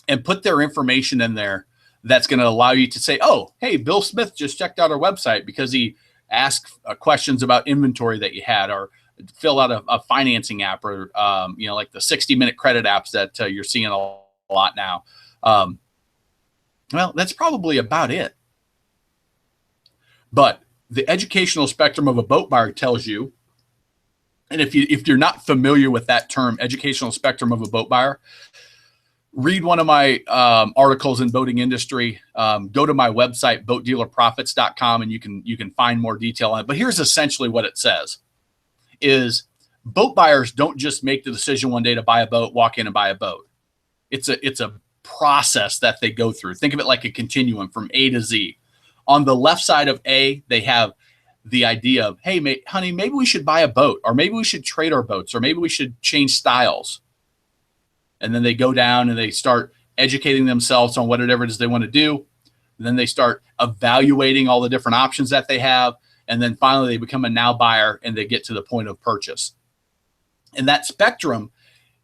and put their information in there that's going to allow you to say, oh, hey, Bill Smith just checked out our website because he ask questions about inventory that you had, or fill out a financing app, or like the 60-minute credit apps that you're seeing a lot now. Well, that's probably about it. But the educational spectrum of a boat buyer tells you, and if you're not familiar with that term, educational spectrum of a boat buyer, read one of my articles in boating industry. Go to my website, boatdealerprofits.com, and you can find more detail on it. But here's essentially what it says: is boat buyers don't just make the decision one day to buy a boat, walk in and buy a boat. It's a process that they go through. Think of it like a continuum from A to Z. On the left side of A, they have the idea of, hey, honey, maybe we should buy a boat, or maybe we should trade our boats, or maybe we should change styles. And then they go down and they start educating themselves on whatever it is they want to do. And then they start evaluating all the different options that they have. And then finally they become a now buyer, and they get to the point of purchase. And that spectrum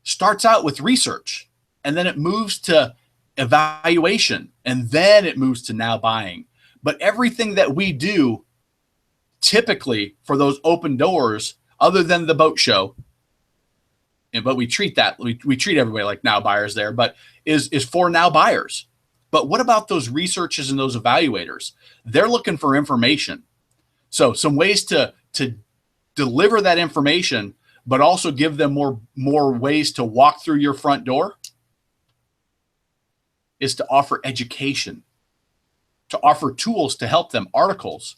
starts out with research, and then it moves to evaluation, and then it moves to now buying. But everything that we do typically for those open doors, other than the boat show, but we treat everybody like now buyers there, but is for now buyers. But what about those researchers and those evaluators? They're looking for information. So some ways to deliver that information, but also give them more ways to walk through your front door, is to offer education, to offer tools to help them, articles,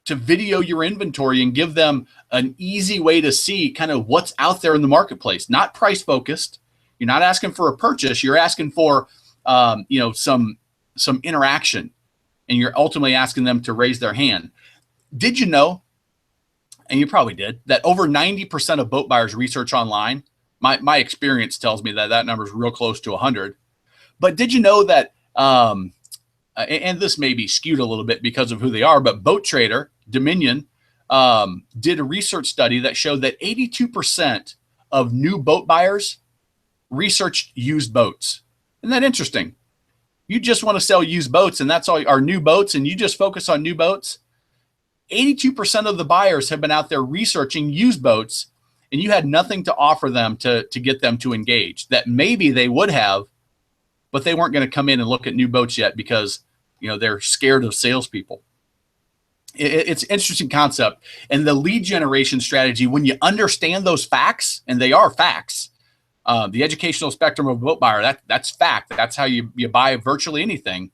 to video your inventory and give them an easy way to see kind of what's out there in the marketplace. Not price focused. You're not asking for a purchase. You're asking for some interaction, and you're ultimately asking them to raise their hand. Did you know, and you probably did, that over 90% of boat buyers research online? My experience tells me that number is real close to 100. But did you know that, and this may be skewed a little bit because of who they are, but Boat Trader, Dominion, did a research study that showed that 82% of new boat buyers researched used boats. Isn't that interesting? You just want to sell used boats, and that's all, our new boats, and you just focus on new boats. 82% of the buyers have been out there researching used boats, and you had nothing to offer them to get them to engage. That maybe they would have, but they weren't going to come in and look at new boats yet because they're scared of salespeople. It's an interesting concept. And the lead generation strategy, when you understand those facts, and they are facts, the educational spectrum of a boat buyer, that's fact. That's how you buy virtually anything.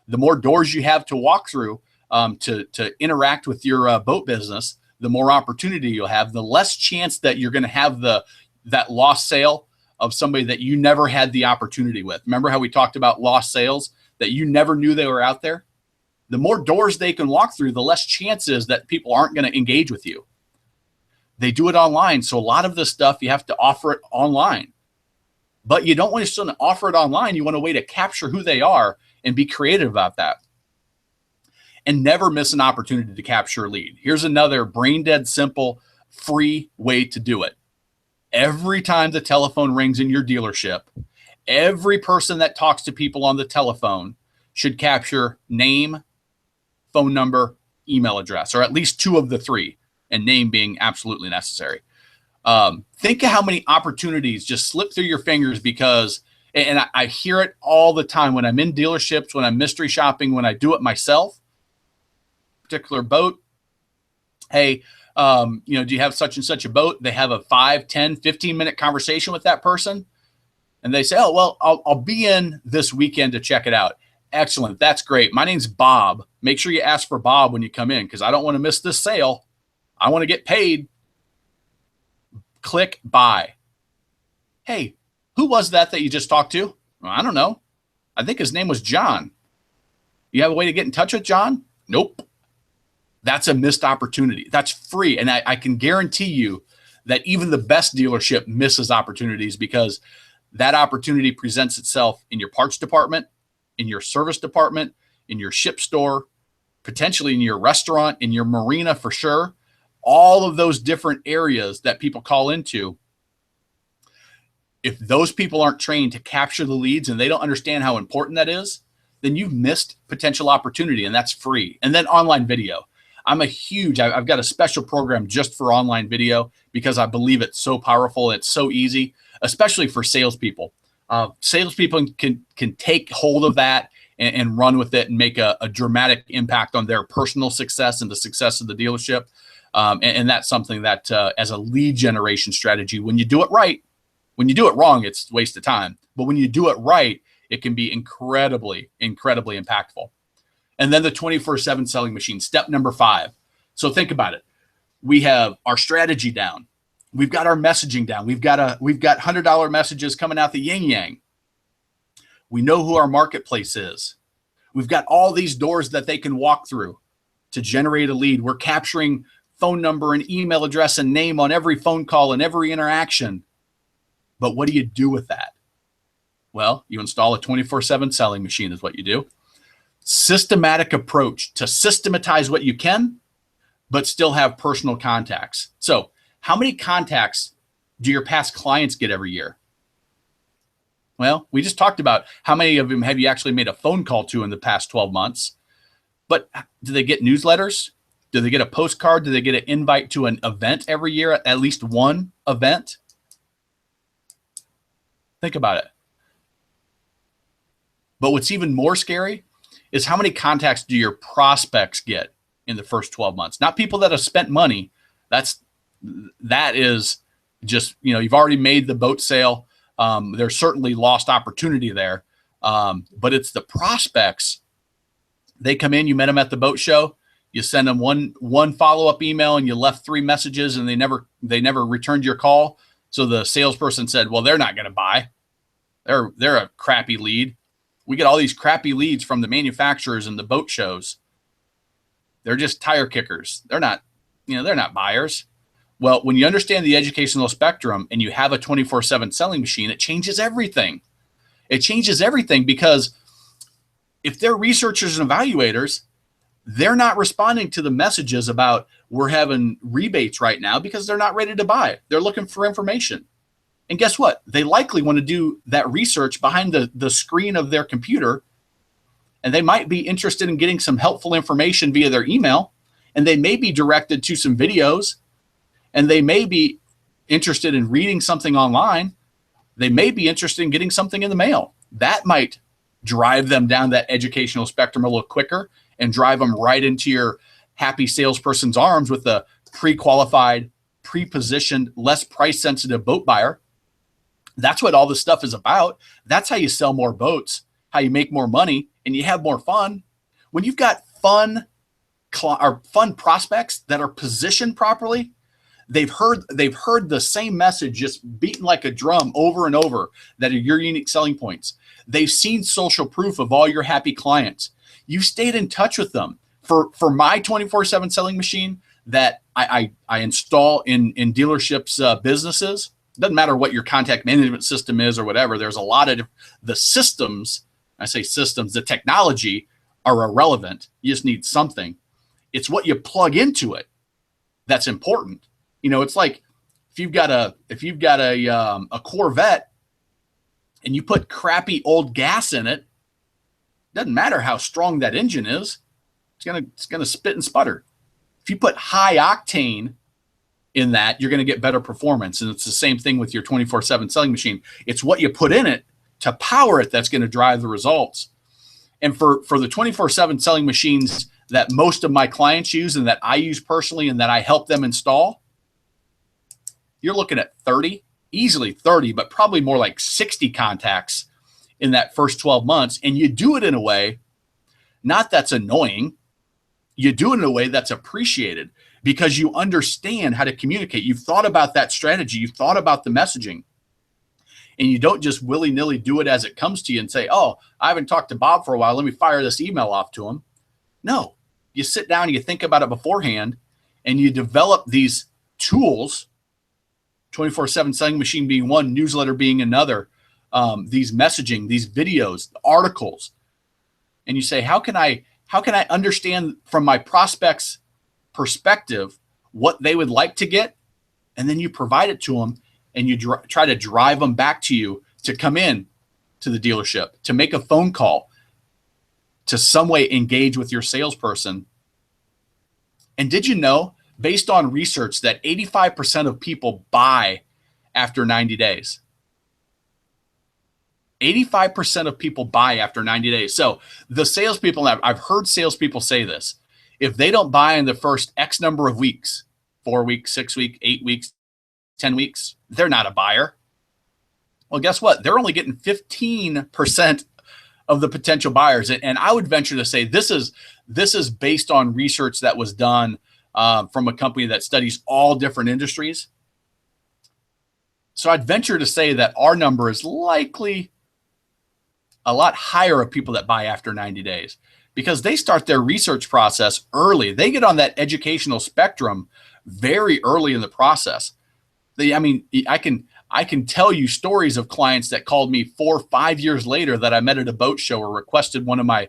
The more doors you have to walk through to interact with your boat business, the more opportunity you'll have, the less chance that you're going to have that lost sale of somebody that you never had the opportunity with. Remember how we talked about lost sales that you never knew they were out there? The more doors they can walk through, the less chances that people aren't going to engage with you. They do it online. So a lot of this stuff, you have to offer it online. But you don't want to just offer it online. You want a way to capture who they are and be creative about that. And never miss an opportunity to capture a lead. Here's another brain dead simple, free way to do it. Every time the telephone rings in your dealership, every person that talks to people on the telephone should capture name, phone number, email address, or at least two of the three, and name being absolutely necessary. Think of how many opportunities just slip through your fingers because, and I hear it all the time when I'm in dealerships, when I'm mystery shopping, when I do it myself, particular boat. Hey, do you have such and such a boat? They have a 5, 10, 15-minute conversation with that person. And they say, oh, well, I'll be in this weekend to check it out. Excellent. That's great. My name's Bob. Make sure you ask for Bob when you come in because I don't want to miss this sale. I want to get paid. Click buy. Hey, who was that you just talked to? Well, I don't know. I think his name was John. You have a way to get in touch with John? Nope. That's a missed opportunity. That's free. And I can guarantee you that even the best dealership misses opportunities because that opportunity presents itself in your parts department, in your service department, in your ship store, potentially in your restaurant, in your marina for sure. All of those different areas that people call into. If those people aren't trained to capture the leads and they don't understand how important that is, then you've missed potential opportunity, and that's free. And then online video. I've got a special program just for online video because I believe it's so powerful. It's so easy, especially for salespeople. Salespeople can take hold of that and run with it and make a dramatic impact on their personal success and the success of the dealership. And that's something that as a lead generation strategy, when you do it right, when you do it wrong, it's a waste of time. But when you do it right, it can be incredibly, incredibly impactful. And then the 24/7 selling machine, step number 5. So think about it. We have our strategy down. We've got our messaging down. We've got $100 messages coming out the yin yang. We know who our marketplace is. We've got all these doors that they can walk through to generate a lead. We're capturing phone number and email address and name on every phone call and every interaction. But what do you do with that? Well, you install a 24/7 selling machine is what you do. Systematic approach to systematize what you can, but still have personal contacts. So how many contacts do your past clients get every year? Well, we just talked about how many of them have you actually made a phone call to in the past 12 months. But do they get newsletters? Do they get a postcard? Do they get an invite to an event every year, at least one event? Think about it. But what's even more scary is how many contacts do your prospects get in the first 12 months? Not people that have spent money. That is just, you've already made the boat sale. There's certainly lost opportunity there. But it's the prospects. They come in, you met them at the boat show, you send them one follow-up email and you left 3 messages and they never returned your call. So the salesperson said, well, they're not going to buy. They're a crappy lead. We get all these crappy leads from the manufacturers and the boat shows. They're just tire kickers. They're not buyers. Well, when you understand the educational spectrum and you have a 24/7 selling machine, it changes everything. It changes everything because if they're researchers and evaluators, they're not responding to the messages about we're having rebates right now because they're not ready to buy. They're looking for information. And guess what? They likely want to do that research behind the screen of their computer. And they might be interested in getting some helpful information via their email. And they may be directed to some videos. And they may be interested in reading something online. They may be interested in getting something in the mail. That might drive them down that educational spectrum a little quicker and drive them right into your happy salesperson's arms with a pre-qualified, pre-positioned, less price-sensitive boat buyer. That's what all this stuff is about. That's how you sell more boats, how you make more money, and you have more fun. When you've got fun prospects that are positioned properly, they've heard the same message just beaten like a drum over and over that are your unique selling points. They've seen social proof of all your happy clients. You've stayed in touch with them. For my 24/7 selling machine that I install in dealerships' businesses, doesn't matter what your contact management system is or whatever. There's a lot of the systems. I say systems, the technology are irrelevant. You just need something. It's what you plug into it that's important. It's like if you've got a Corvette and you put crappy old gas in it, doesn't matter how strong that engine is. It's gonna spit and sputter. If you put high octane in that, you're going to get better performance. And it's the same thing with your 24/7 selling machine. It's what you put in it to power it that's going to drive the results. And for the 24/7 selling machines that most of my clients use and that I use personally and that I help them install, you're looking at 30, easily 30, but probably more like 60 contacts in that first 12 months. And you do it in a way, not that's annoying, you do it in a way that's appreciated because you understand how to communicate. You've thought about that strategy. You've thought about the messaging. And you don't just willy-nilly do it as it comes to you and say, oh, I haven't talked to Bob for a while. Let me fire this email off to him. No, you sit down and you think about it beforehand and you develop these tools, 24/7 selling machine being one, newsletter being another, these messaging, these videos, articles. And you say, how can I understand from my prospects' perspective what they would like to get? And then you provide it to them and you try to drive them back to you to come in to the dealership, to make a phone call, to some way engage with your salesperson. And did you know, based on research, that 85% of people buy after 90 days? 85% of people buy after 90 days. So the salespeople, I've heard salespeople say this, if they don't buy in the first X number of weeks, 4 weeks, 6 weeks, 8 weeks, 10 weeks, they're not a buyer. Well, guess what? They're only getting 15% of the potential buyers. And I would venture to say this is based on research that was done from a company that studies all different industries. So I'd venture to say that our number is likely a lot higher of people that buy after 90 days because they start their research process early. They get on that educational spectrum very early in the process. I can tell you stories of clients that called me 4 or 5 years later that I met at a boat show or requested one of my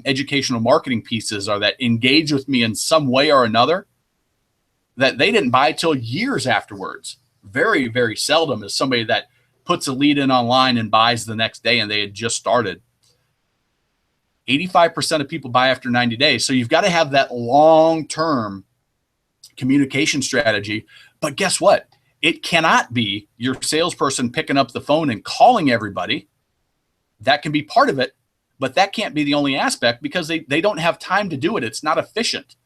educational marketing pieces or that engaged with me in some way or another that they didn't buy till years afterwards. Very, very seldom is somebody that puts a lead in online and buys the next day, and they had just started. 85% of people buy after 90 days. So you've got to have that long-term communication strategy. But guess what? It cannot be your salesperson picking up the phone and calling everybody. That can be part of it, but that can't be the only aspect because they don't have time to do it. It's not efficient.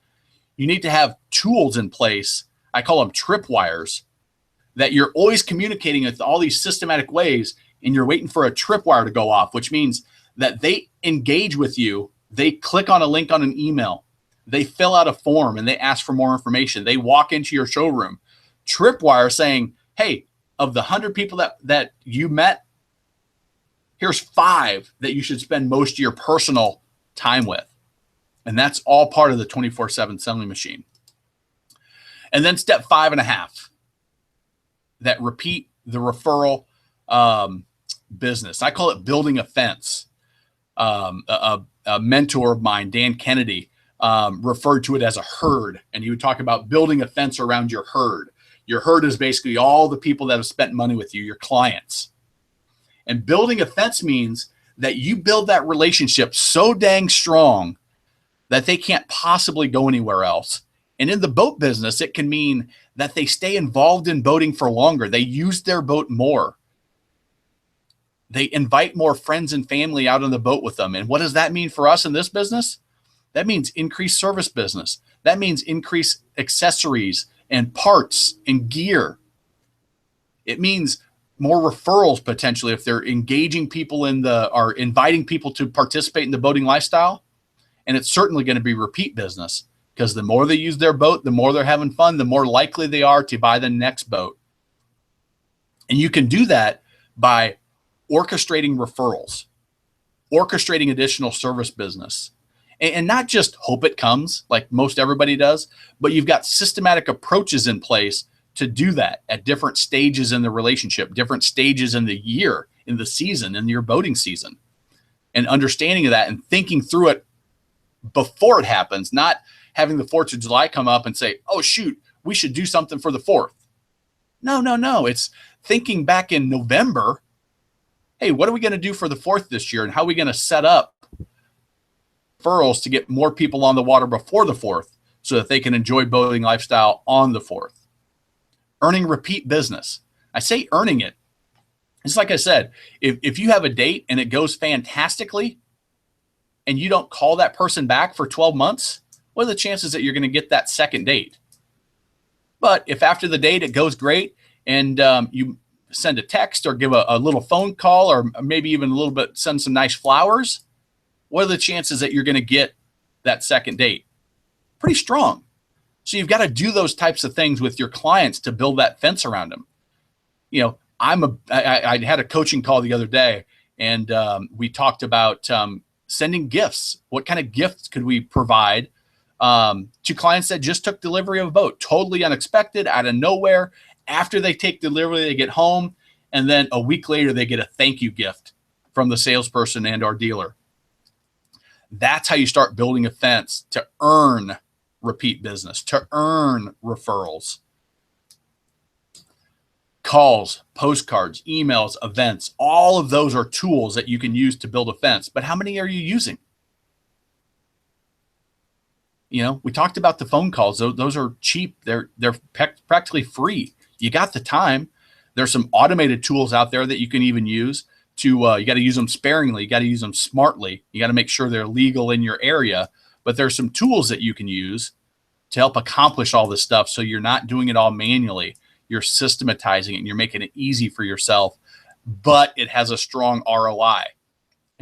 You need to have tools in place. I call them tripwires, that you're always communicating with all these systematic ways, and you're waiting for a tripwire to go off, which means that they engage with you. They click on a link on an email. They fill out a form and they ask for more information. They walk into your showroom. Tripwire saying, hey, of the 100 people that you met, here's 5 that you should spend most of your personal time with. And that's all part of the 24/7 selling machine. And then step 5.5, that repeat the referral business. I call it building a fence. A mentor of mine, Dan Kennedy, referred to it as a herd. And he would talk about building a fence around your herd. Your herd is basically all the people that have spent money with you, your clients. And building a fence means that you build that relationship so dang strong that they can't possibly go anywhere else. And in the boat business, it can mean that they stay involved in boating for longer. They use their boat more. They invite more friends and family out on the boat with them. And what does that mean for us in this business? That means increased service business. That means increased accessories and parts and gear. It means more referrals potentially if they're engaging people or inviting people to participate in the boating lifestyle. And it's certainly going to be repeat business, because the more they use their boat, the more they're having fun, the more likely they are to buy the next boat. And you can do that by orchestrating referrals, orchestrating additional service business, and not just hope it comes like most everybody does, but you've got systematic approaches in place to do that at different stages in the relationship, different stages in the year, in the season, in your boating season, and understanding of that and thinking through it before it happens, not having the 4th of July come up and say, oh, shoot, we should do something for the 4th. No. It's thinking back in November, hey, what are we going to do for the 4th this year? And how are we going to set up referrals to get more people on the water before the 4th so that they can enjoy boating lifestyle on the 4th? Earning repeat business. I say earning it. It's like I said, if you have a date and it goes fantastically and you don't call that person back for 12 months, what are the chances that you're going to get that second date? But if after the date it goes great and you send a text or give a little phone call or maybe even a little bit, send some nice flowers, what are the chances that you're going to get that second date? Pretty strong. So you've got to do those types of things with your clients to build that fence around them. You know, I had a coaching call the other day, and we talked about sending gifts. What kind of gifts could we provide to clients that just took delivery of a boat, totally unexpected, out of nowhere? After they take delivery, they get home, and then a week later, they get a thank you gift from the salesperson and our dealer. That's how you start building a fence to earn repeat business, to earn referrals. Calls, postcards, emails, events, all of those are tools that you can use to build a fence. But how many are you using? You know, we talked about the phone calls. Those are cheap. They're practically free. You got the time. There's some automated tools out there that you can even use to, you got to use them sparingly. You got to use them smartly. You got to make sure they're legal in your area. But there's some tools that you can use to help accomplish all this stuff. So you're not doing it all manually. You're systematizing it and you're making it easy for yourself, but it has a strong ROI.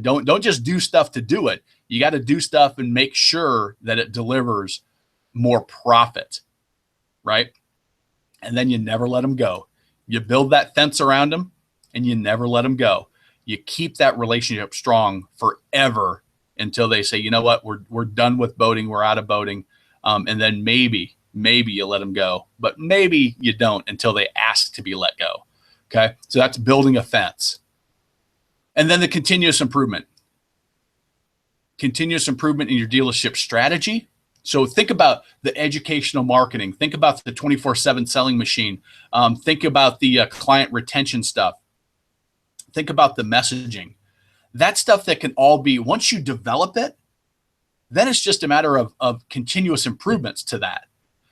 Don't just do stuff to do it. You got to do stuff and make sure that it delivers more profit, right? And then you never let them go. You build that fence around them and you never let them go. You keep that relationship strong forever until they say, you know what, we're done with boating. We're out of boating. And then maybe you let them go, but maybe you don't until they ask to be let go. Okay. So that's building a fence. And then the continuous improvement in your dealership strategy. So think about the educational marketing. Think about the 24/7 selling machine. Think about the client retention stuff. Think about the messaging. That stuff that can all be, once you develop it, then it's just a matter of continuous improvements to that.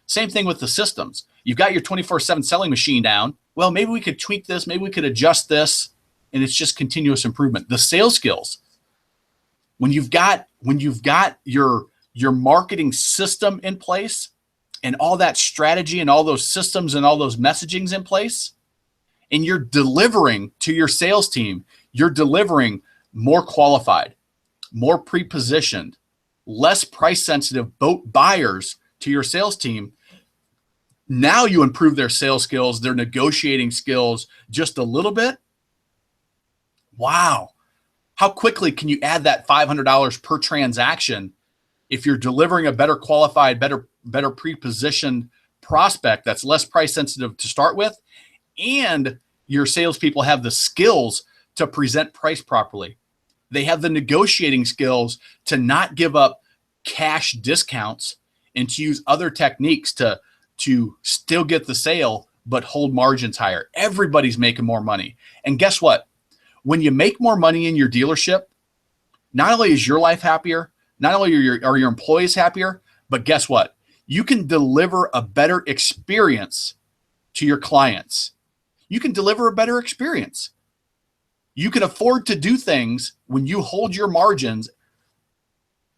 Same thing with the systems. You've got your 24/7 selling machine down. Well, maybe we could tweak this, maybe we could adjust this, and it's just continuous improvement. The sales skills. When you've got your marketing system in place and all that strategy and all those systems and all those messagings in place, and you're delivering to your sales team, you're delivering more qualified, more pre-positioned, less price-sensitive boat buyers to your sales team. Now you improve their sales skills, their negotiating skills just a little bit. Wow. How quickly can you add that $500 per transaction if you're delivering a better qualified, better pre-positioned prospect that's less price sensitive to start with, and your salespeople have the skills to present price properly. They have the negotiating skills to not give up cash discounts and to use other techniques to still get the sale, but hold margins higher. Everybody's making more money. And guess what? When you make more money in your dealership, not only is your life happier, not only are your employees happier, but guess what? You can deliver a better experience to your clients. You can deliver a better experience. You can afford to do things when you hold your margins.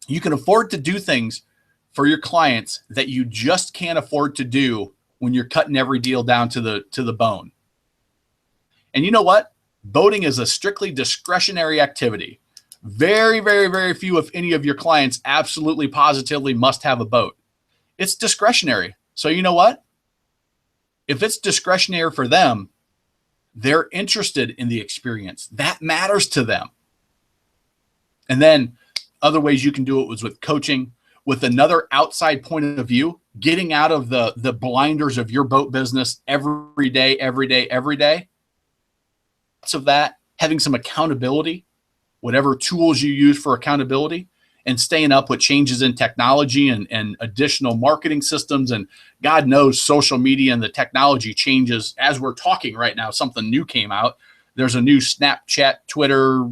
You can afford to do things for your clients that you just can't afford to do when you're cutting every deal down to the bone. And you know what? Boating is a strictly discretionary activity. Very, very, very few, if any, of your clients absolutely positively must have a boat. It's discretionary. So you know what? If it's discretionary for them, they're interested in the experience. That matters to them. And then other ways you can do it was with coaching, with another outside point of view, getting out of the blinders of your boat business every day. Of that, having some accountability, whatever tools you use for accountability, and staying up with changes in technology and additional marketing systems. And God knows social media and the technology changes as we're talking right now. Something new came out. There's a new Snapchat, Twitter,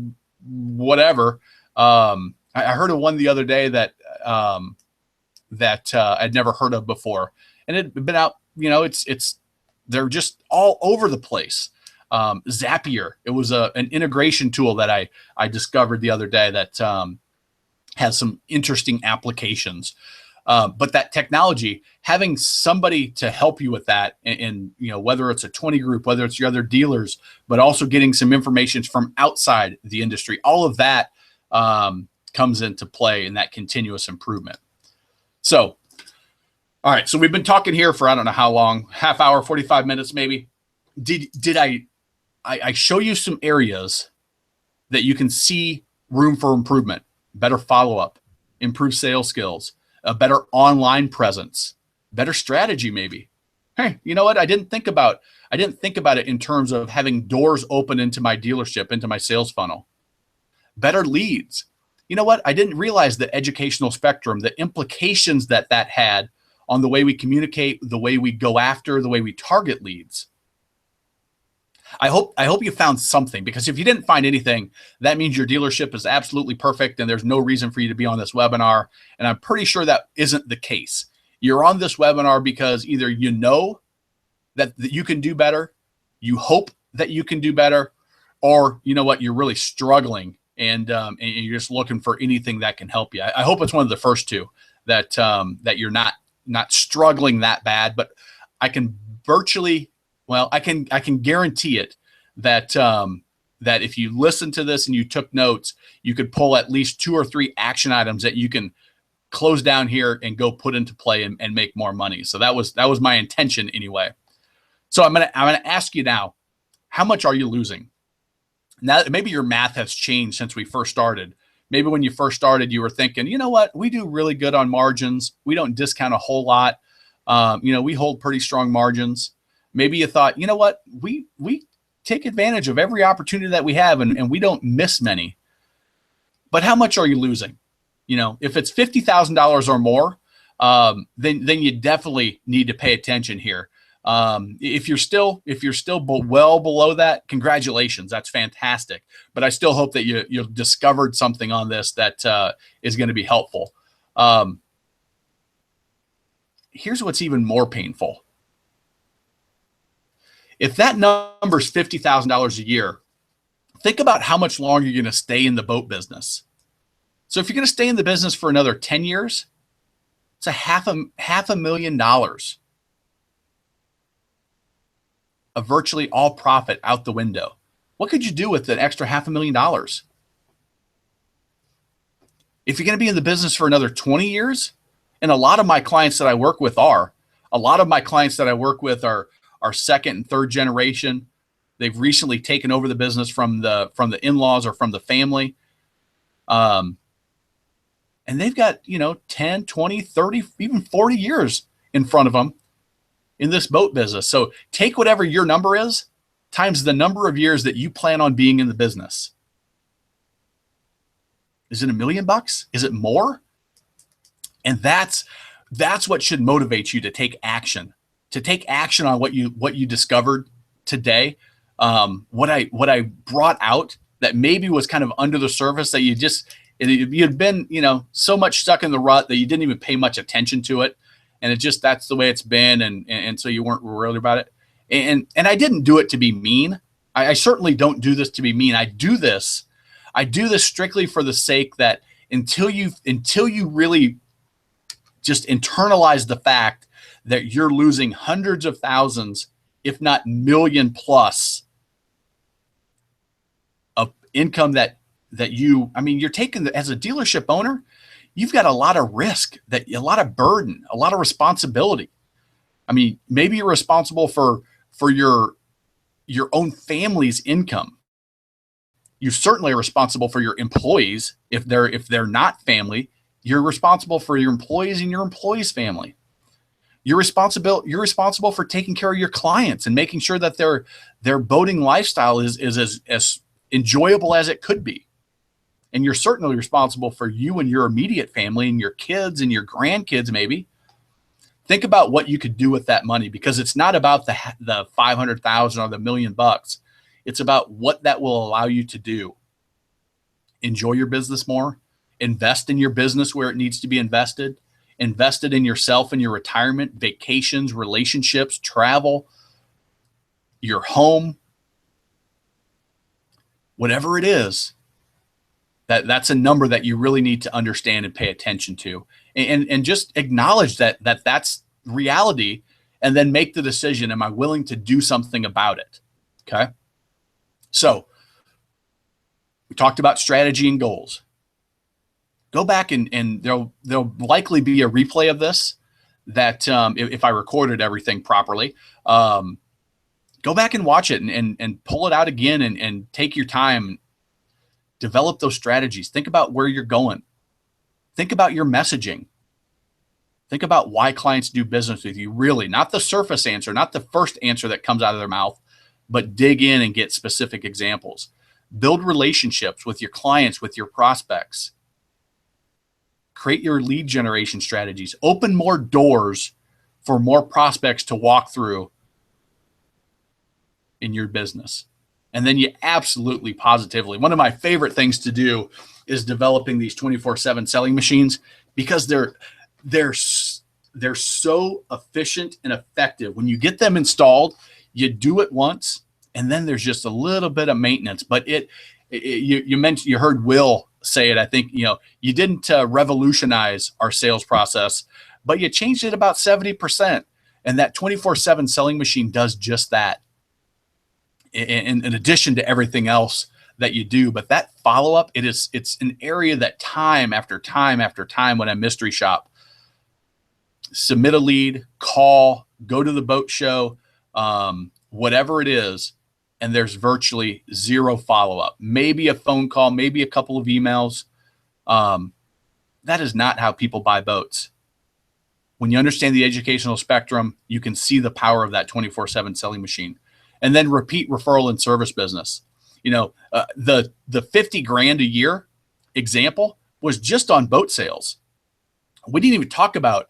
whatever. I heard of one the other day that I'd never heard of before, and it had been out. They're just all over the place. Zapier. It was an integration tool that I discovered the other day that has some interesting applications. But that technology, having somebody to help you with that, and whether it's a 20 group, whether it's your other dealers, but also getting some information from outside the industry, all of that comes into play in that continuous improvement. So, all right. So we've been talking here for I don't know how long, half hour, 45 minutes maybe. Did I show you some areas that you can see room for improvement, better follow-up, improved sales skills, a better online presence, better strategy maybe. Hey, you know what? I didn't think about it in terms of having doors open into my dealership, into my sales funnel. Better leads. You know what? I didn't realize the educational spectrum, the implications that had on the way we communicate, the way we go after, the way we target leads. I hope you found something, because if you didn't find anything, that means your dealership is absolutely perfect and there's no reason for you to be on this webinar. And I'm pretty sure that isn't the case. You're on this webinar because either you know that you can do better, you hope that you can do better, or you know what, you're really struggling and you're just looking for anything that can help you. I hope it's one of the first two, that you're not struggling that bad, but I can guarantee it that if you listen to this and you took notes, you could pull at least 2 or 3 action items that you can close down here and go put into play and make more money. So that was my intention anyway. So I'm gonna ask you now, how much are you losing? Now, maybe your math has changed since we first started. Maybe when you first started, you were thinking, you know what, we do really good on margins. We don't discount a whole lot. We hold pretty strong margins. Maybe you thought, you know what, we take advantage of every opportunity that we have and we don't miss many. But how much are you losing? If it's $50,000 or more, then you definitely need to pay attention here. If you're still well below that, congratulations, that's fantastic. But I still hope that you discovered something on this that is going to be helpful. Here's what's even more painful. If that number is $50,000 a year, think about how much longer you're going to stay in the boat business. So if you're going to stay in the business for another 10 years, it's half a $500,000 of virtually all profit out the window. What could you do with an extra $500,000? If you're going to be in the business for another 20 years, and a lot of my clients that I work with are second and third generation. They've recently taken over the business from the in-laws or from the family. And they've got, 10, 20, 30, even 40 years in front of them in this boat business. So take whatever your number is times the number of years that you plan on being in the business. Is it $1 million? Is it more? And that's what should motivate you to take action on what you discovered today. What I brought out that maybe was kind of under the surface that you'd been, so much stuck in the rut that you didn't even pay much attention to it. And that's the way it's been. And so you weren't worried about it. And I didn't do it to be mean. I certainly don't do this to be mean. I do this strictly for the sake that until you really just internalize the fact that you're losing hundreds of thousands, if not million plus of income that you're taking as a dealership owner, you've got a lot of risk, a lot of burden, a lot of responsibility. I mean, maybe you're responsible for your own family's income. You certainly are responsible for your employees. If they're not family, you're responsible for your employees and your employees' family. You're responsible for taking care of your clients and making sure that their boating lifestyle is as enjoyable as it could be. And you're certainly responsible for you and your immediate family and your kids and your grandkids, maybe. Think about what you could do with that money, because it's not about the 500,000 or the $1 million. It's about what that will allow you to do. Enjoy your business more, invest in your business where it needs to be invested in yourself and your retirement, vacations, relationships, travel, your home, whatever it is. That's a number that you really need to understand and pay attention to, and just acknowledge that's reality, and then make the decision. Am I willing to do something about it? Okay. So we talked about strategy and goals. Go back and there'll likely be a replay of this that if I recorded everything properly, go back and watch it and pull it out again and take your time. Develop those strategies. Think about where you're going. Think about your messaging. Think about why clients do business with you, really, not the surface answer, not the first answer that comes out of their mouth, but dig in and get specific examples. Build relationships with your clients, with your prospects. Create your lead generation strategies. Open more doors for more prospects to walk through in your business. And then you absolutely, positively, one of my favorite things to do is developing these 24/7 selling machines, because they're so efficient and effective. When you get them installed, you do it once, and then there's just a little bit of maintenance. But you heard Will say it. I think, you didn't revolutionize our sales process, but you changed it about 70%. And that 24/7 selling machine does just that. In addition to everything else that you do. But that follow-up, it's an area that time after time after time, when I mystery shop, submit a lead, call, go to the boat show, whatever it is, and there's virtually zero follow-up. Maybe a phone call, maybe a couple of emails. That is not how people buy boats. When you understand the educational spectrum, you can see the power of that 24/7 selling machine. And then repeat referral and service business. The 50 grand a year example was just on boat sales. We didn't even talk about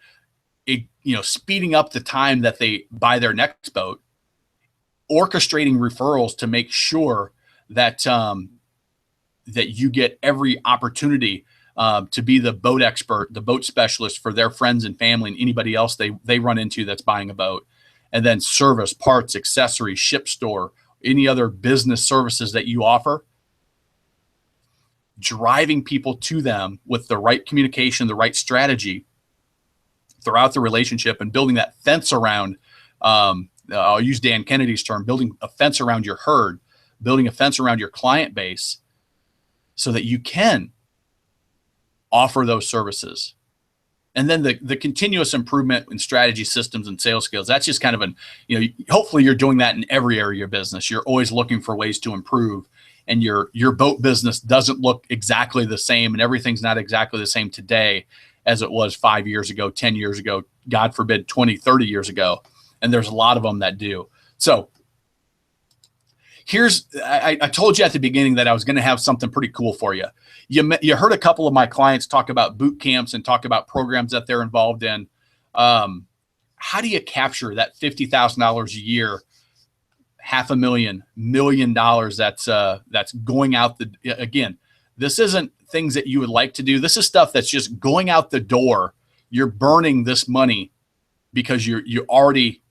speeding up the time that they buy their next boat, orchestrating referrals to make sure that that you get every opportunity to be the boat expert, the boat specialist for their friends and family and anybody else they run into that's buying a boat. And then service, parts, accessories, ship store, any other business services that you offer, driving people to them with the right communication, the right strategy throughout the relationship, and building that fence around, I'll use Dan Kennedy's term, building a fence around your herd, building a fence around your client base so that you can offer those services. And then the continuous improvement in strategy, systems, and sales skills. That's just kind of hopefully you're doing that in every area of your business. You're always looking for ways to improve, and your boat business doesn't look exactly the same, and everything's not exactly the same today as it was 5 years ago, 10 years ago, God forbid, 20, 30 years ago. And there's a lot of them that do. So I told you at the beginning that I was going to have something pretty cool for you. You heard a couple of my clients talk about boot camps and talk about programs that they're involved in. How do you capture that $50,000 a year, $500,000, $1 million that's going out again, this isn't things that you would like to do. This is stuff that's just going out the door. You're burning this money because you already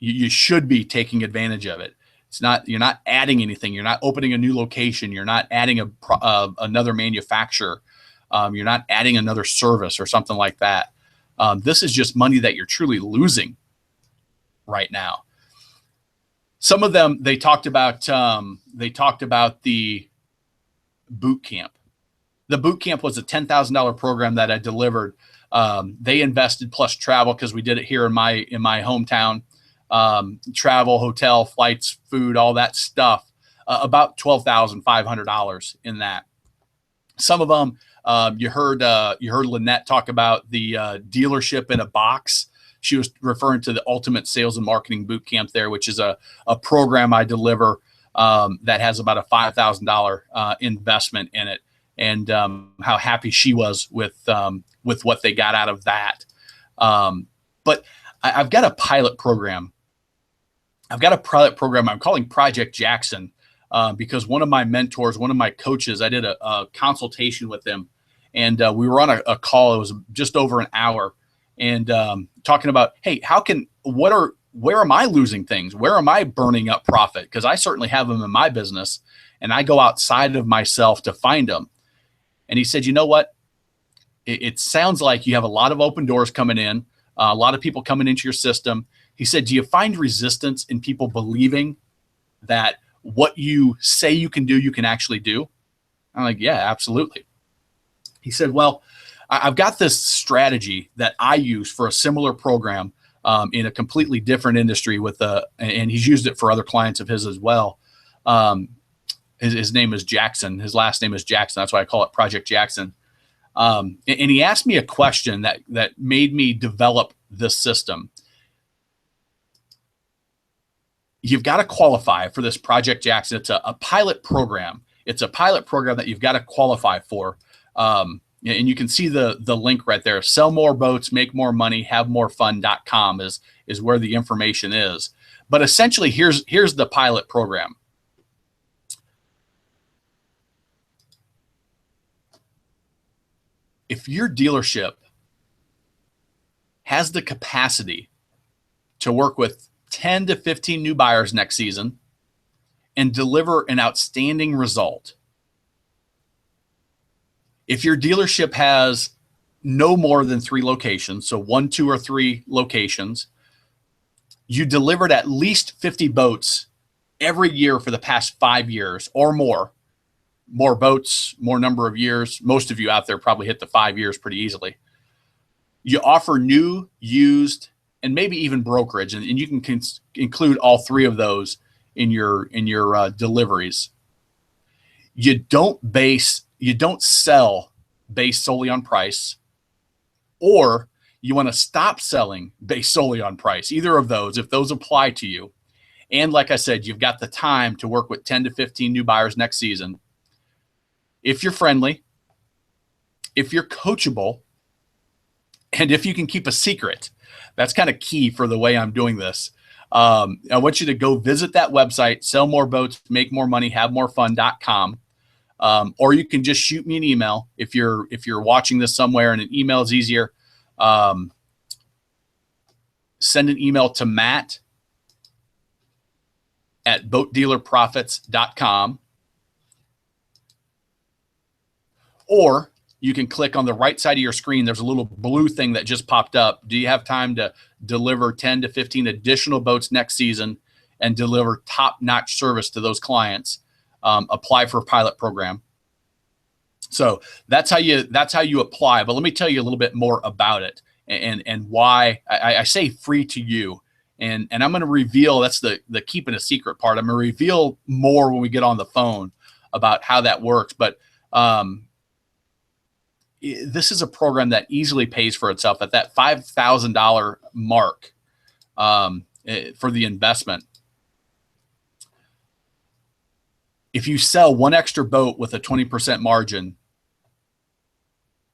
you should be taking advantage of it. You're not adding anything. You're not opening a new location. You're not adding another manufacturer. You're not adding another service or something like that. This is just money that you're truly losing right now. Some of them, they talked about the boot camp. The boot camp was a $10,000 program that I delivered. They invested plus travel, because we did it here in my hometown. Travel, hotel, flights, food, all that stuff, about $12,500 in that. Some of them, you heard Lynette talk about the dealership in a box. She was referring to the Ultimate Sales and Marketing Boot Camp there, which is a program I deliver that has about a $5,000 investment in it, and how happy she was with what they got out of that. But I've got a pilot program. I'm calling Project Jackson, because one of my mentors, one of my coaches, I did a consultation with him, and we were on a call. It was just over an hour, and talking about, hey, where am I losing things? Where am I burning up profit? Because I certainly have them in my business, and I go outside of myself to find them. And he said, you know what? It sounds like you have a lot of open doors coming in, a lot of people coming into your system. He said, do you find resistance in people believing that what you say you can do, you can actually do? I'm like, yeah, absolutely. He said, well, I've got this strategy that I use for a similar program in a completely different industry and he's used it for other clients of his as well. His name is Jackson. His last name is Jackson. That's why I call it Project Jackson. And he asked me a question that made me develop this system. You've got to qualify for this Project Jackson. It's a pilot program. It's a pilot program that you've got to qualify for. And you can see the link right there. Sell more boats, make more money, have more fun.com is where the information is. But essentially, here's the pilot program. If your dealership has the capacity to work with 10 to 15 new buyers next season and deliver an outstanding result, if your dealership has no more than 3 locations, so 1, 2, or 3 locations, you delivered at least 50 boats every year for the past 5 years or more boats, more number of years. Most of you out there probably hit the 5 years pretty easily. You offer new, used, and maybe even brokerage, and you can include all 3 of those in your deliveries. You don't sell based solely on price, or you want to stop selling based solely on price. Either of those, if those apply to you. And like I said, you've got the time to work with 10 to 15 new buyers next season. If you're friendly, if you're coachable, And if you can keep a secret, that's kind of key for the way I'm doing this. I want you to go visit that website, sell more boats, make more money, have more fun.com. Or you can just shoot me an email if you're watching this somewhere and an email is easier. Send an email to matt@boatdealerprofits.com. Or you can click on the right side of your screen. There's a little blue thing that just popped up. Do you have time to deliver 10 to 15 additional boats next season and deliver top-notch service to those clients? Apply for a pilot program. So that's how you apply. But let me tell you a little bit more about it and why I say free to you. And I'm going to reveal, that's the keeping a secret part. I'm going to reveal more when we get on the phone about how that works. But this is a program that easily pays for itself at that $5,000 mark for the investment. If you sell one extra boat with a 20% margin,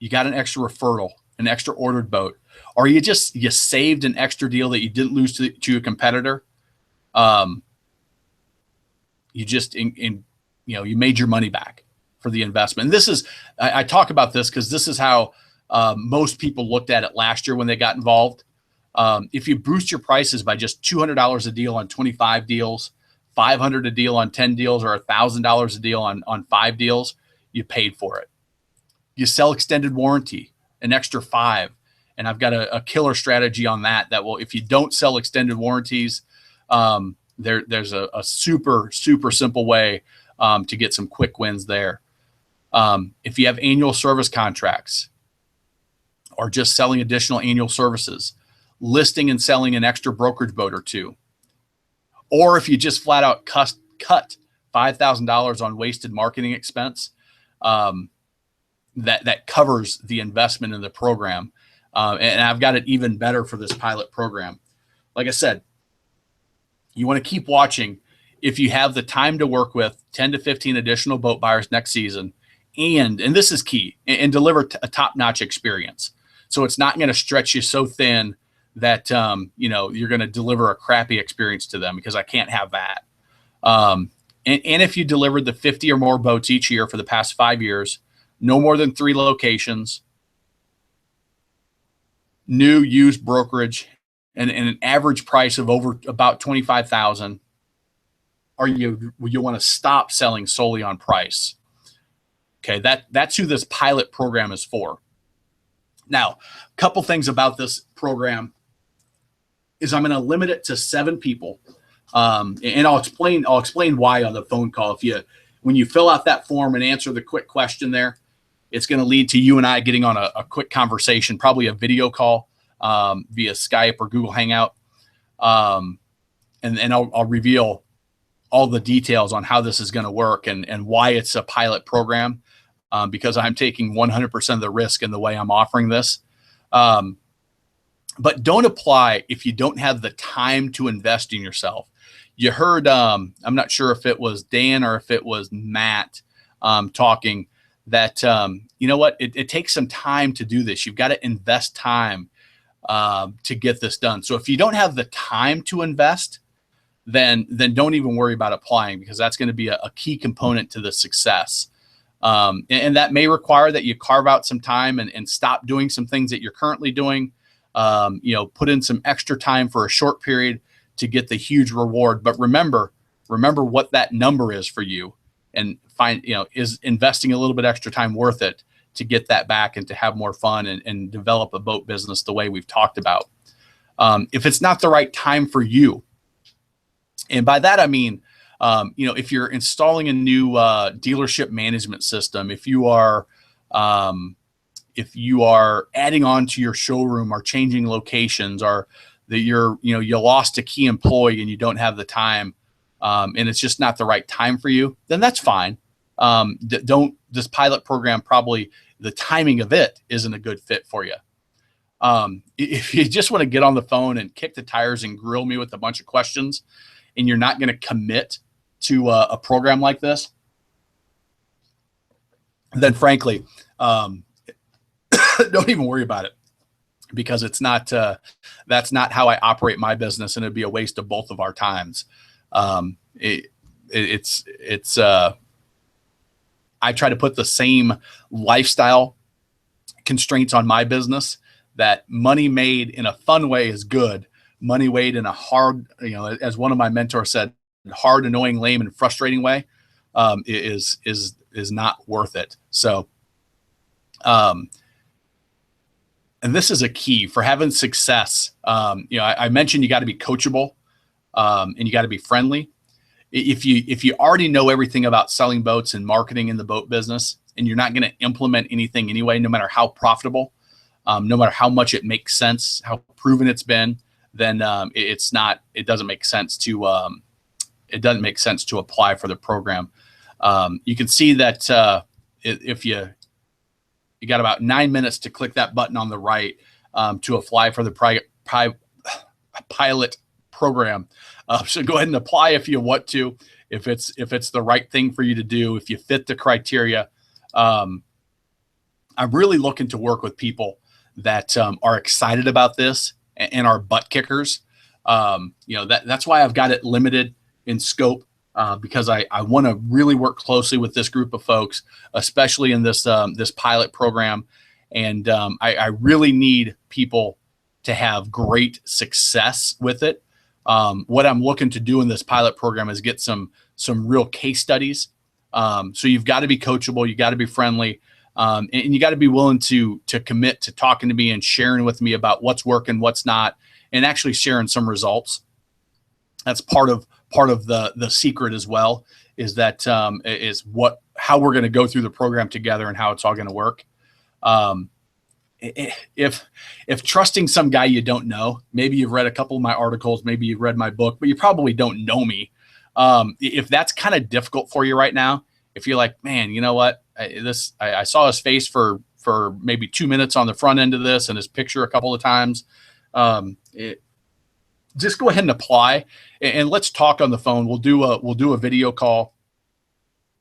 you got an extra referral, an extra ordered boat, or you saved an extra deal that you didn't lose to a competitor. You just you made your money back for the investment. And this is, I talk about this because this is how most people looked at it last year when they got involved. If you boost your prices by just $200 a deal on 25 deals, $500 a deal on 10 deals, or $1,000 a deal on 5 deals, you paid for it. You sell extended warranty, an extra 5. And I've got a killer strategy on that will, if you don't sell extended warranties, there's a super, super simple way to get some quick wins there. If you have annual service contracts or just selling additional annual services, listing and selling an extra brokerage boat or 2, or if you just flat out cut $5,000 on wasted marketing expense, that covers the investment in the program. And I've got it even better for this pilot program. Like I said, you want to keep watching. If you have the time to work with 10 to 15 additional boat buyers next season, and this is key, and deliver a top-notch experience. So it's not going to stretch you so thin that you're going to deliver a crappy experience to them, because I can't have that. And if you delivered the 50 or more boats each year for the past 5 years, no more than 3 locations, new used brokerage, and an average price of over about $25,000, or you want to stop selling solely on price. Okay, that's who this pilot program is for. Now, a couple things about this program is I'm going to limit it to 7 people, and I'll explain why on the phone call. When you fill out that form and answer the quick question there, it's going to lead to you and I getting on a quick conversation, probably a video call via Skype or Google Hangout, and I'll reveal all the details on how this is going to work and why it's a pilot program, because I'm taking 100% of the risk in the way I'm offering this. But don't apply if you don't have the time to invest in yourself. You heard, I'm not sure if it was Dan or if it was Matt talking that, you know what, it takes some time to do this. You've got to invest time to get this done. So if you don't have the time to invest, then don't even worry about applying, because that's going to be a key component to the success. And that may require that you carve out some time and stop doing some things that you're currently doing. Put in some extra time for a short period to get the huge reward. But remember what that number is for you, and is investing a little bit extra time worth it to get that back and to have more fun and develop a boat business the way we've talked about. If it's not the right time for you, and by that I mean, if you're installing a new dealership management system, if you are adding on to your showroom or changing locations, or that you lost a key employee and you don't have the time, and it's just not the right time for you, then that's fine. This pilot program, probably the timing of it isn't a good fit for you. If you just want to get on the phone and kick the tires and grill me with a bunch of questions, and you're not going to commit to a program like this, then frankly, don't even worry about it. because it's not, that's not how I operate my business, and it'd be a waste of both of our times. It's I try to put the same lifestyle constraints on my business, that money made in a fun way is good. Money made in a hard, as one of my mentors said, hard, annoying, lame, and frustrating way, is not worth it. So, and this is a key for having success. I mentioned you got to be coachable, and you got to be friendly. If you already know everything about selling boats and marketing in the boat business, and you're not going to implement anything anyway, no matter how profitable, no matter how much it makes sense, how proven it's been, then it doesn't make sense to apply for the program. You can see that if you got about 9 minutes to click that button on the right to apply for the pilot program. So go ahead and apply if you want to, if it's the right thing for you to do, if you fit the criteria. I'm really looking to work with people that are excited about this and are butt kickers. That's why I've got it limited in scope, because I want to really work closely with this group of folks, especially in this pilot program. And I really need people to have great success with it. What I'm looking to do in this pilot program is get some real case studies. So you've got to be coachable, you got to be friendly, and you got to be willing to commit to talking to me and sharing with me about what's working, what's not, and actually sharing some results. That's part of the secret as well, is that how we're going to go through the program together and how it's all going to work. If trusting some guy you don't know, maybe you've read a couple of my articles, maybe you've read my book, but you probably don't know me. If that's kind of difficult for you right now, if you're like, man, you know what, I saw his face for maybe 2 minutes on the front end of this and his picture a couple of times, just go ahead and apply, and let's talk on the phone. We'll do a video call.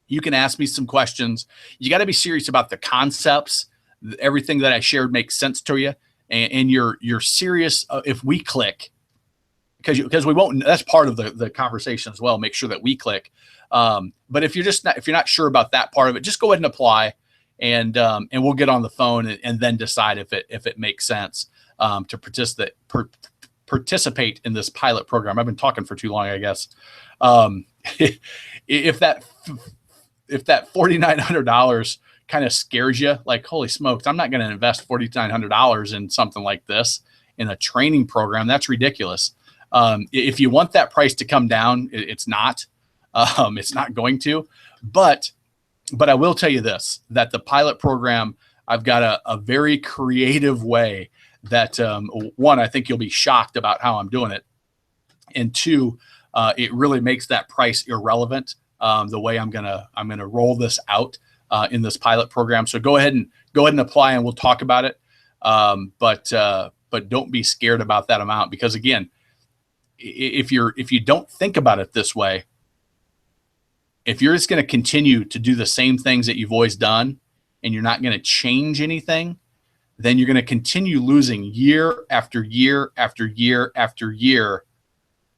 You can ask me some questions. You got to be serious about the concepts. Everything that I shared makes sense to you, and you're serious. If we click, because we won't. That's part of the conversation as well. Make sure that we click. But if you're not sure about that part of it, just go ahead and apply, and we'll get on the phone and then decide if it makes sense to participate in this pilot program. I've been talking for too long, I guess. If that $4,900 kind of scares you, like, holy smokes, I'm not going to invest $4,900 in something like this, in a training program. That's ridiculous. If you want that price to come down, it's not. It's not going to. But I will tell you this, that the pilot program, I've got a very creative way that, one, I think you'll be shocked about how I'm doing it. And two, it really makes that price irrelevant, the way I'm gonna roll this out in this pilot program. So go ahead and apply, and we'll talk about it. But don't be scared about that amount, because again, if you don't think about it this way, if you're just going to continue to do the same things that you've always done, and you're not going to change anything, then you're going to continue losing year after year after year after year,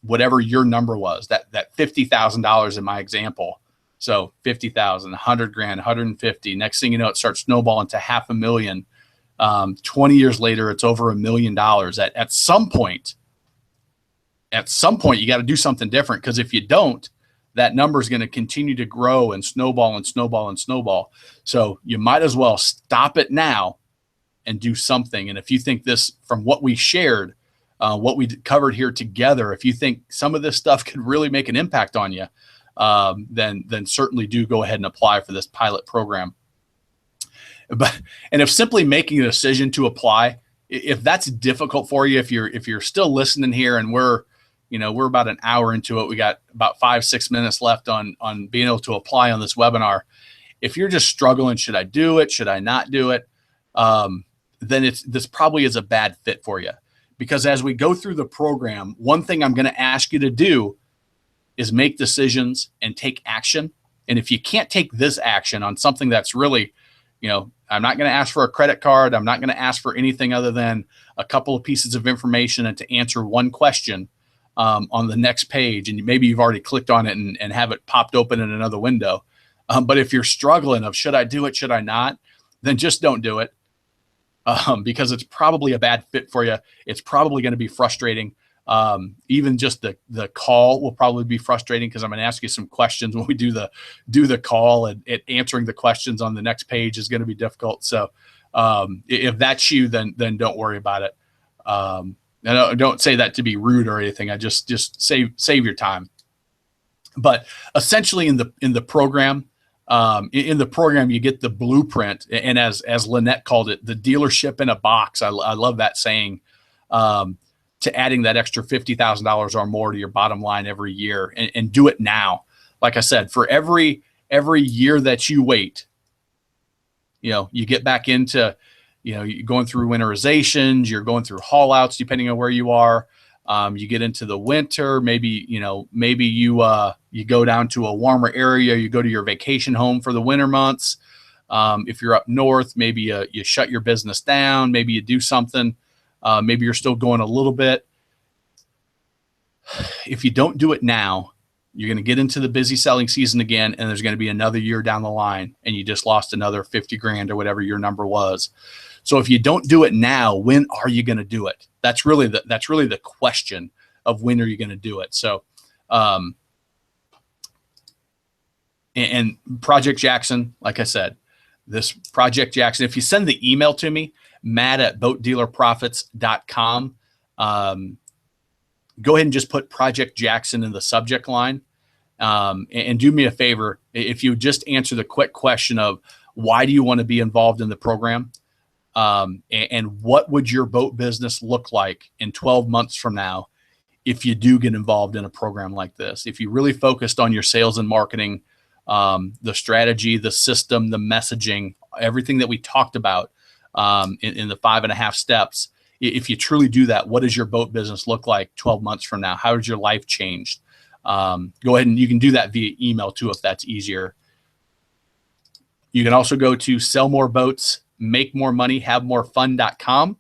whatever your number was, that $50,000 in my example. So 50,000, 100 grand, 150. Next thing you know, it starts snowballing to $500,000. 20 years later, it's over $1 million. At some point, you got to do something different, because if you don't, that number is going to continue to grow and snowball and snowball and snowball. So you might as well stop it now and do something. And if you think this, from what we shared, what we covered here together, if you think some of this stuff could really make an impact on you, then certainly do go ahead and apply for this pilot program. And if simply making a decision to apply, if that's difficult for you, if you're still listening here, and we're about an hour into it, we got about 5-6 minutes left on being able to apply on this webinar. If you're just struggling, should I do it? Should I not do it? Then this probably is a bad fit for you, because as we go through the program, one thing I'm going to ask you to do is make decisions and take action. And if you can't take this action on something that's really, I'm not going to ask for a credit card. I'm not going to ask for anything other than a couple of pieces of information and to answer one question on the next page, and maybe you've already clicked on it and have it popped open in another window. But if you're struggling of should I do it, should I not, then just don't do it, because it's probably a bad fit for you. It's probably going to be frustrating. Even just the call will probably be frustrating, because I'm going to ask you some questions when we do the call, and answering the questions on the next page is going to be difficult. So if that's you, then don't worry about it. I don't say that to be rude or anything. I just save your time. But essentially in the program, you get the blueprint, and as Lynette called it, the dealership in a box. I love that saying, to adding that extra $50,000 or more to your bottom line every year, and do it now. Like I said, for every year that you wait, you get back into, you're going through winterizations, you're going through haul outs, depending on where you are. You get into the winter, maybe you go down to a warmer area, you go to your vacation home for the winter months. If you're up north, maybe you shut your business down, maybe you do something, maybe you're still going a little bit. If you don't do it now, you're going to get into the busy selling season again, and there's going to be another year down the line, and you just lost another 50 grand or whatever your number was. So if you don't do it now, when are you going to do it? That's really the question of when are you going to do it. So, and Project Jackson, like I said, this Project Jackson, if you send the email to me, matt@boatdealerprofits.com, go ahead and just put Project Jackson in the subject line. And do me a favor, if you just answer the quick question of why do you want to be involved in the program? And what would your boat business look like in 12 months from now if you do get involved in a program like this? If you really focused on your sales and marketing, the strategy, the system, the messaging, everything that we talked about in the 5.5 steps, if you truly do that, what does your boat business look like 12 months from now? How has your life changed? Go ahead and you can do that via email too, if that's easier. You can also go to sell more boats, make more money, have more fun.com.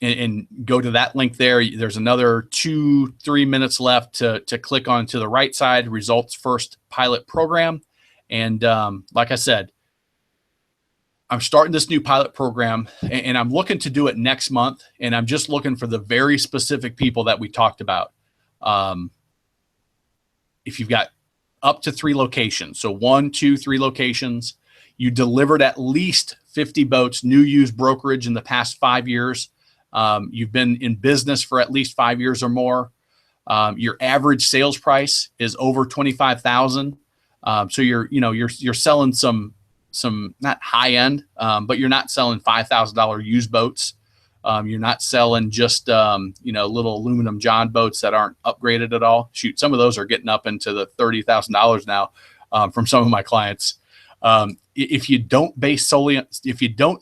And go to that link there. There's another 2-3 minutes left to click on to the right side, results first pilot program. And like I said, I'm starting this new pilot program, and I'm looking to do it next month. And I'm just looking for the very specific people that we talked about. If you've got up to 3 locations, so 1, 2, 3 locations, you delivered at least 50 boats, new used brokerage in the past 5 years. You've been in business for at least 5 years or more. Your average sales price is over $25,000. So you're selling some not high end, but you're not selling $5,000 used boats. You're not selling just little aluminum John boats that aren't upgraded at all. Shoot, some of those are getting up into the $30,000 now from some of my clients. If you don't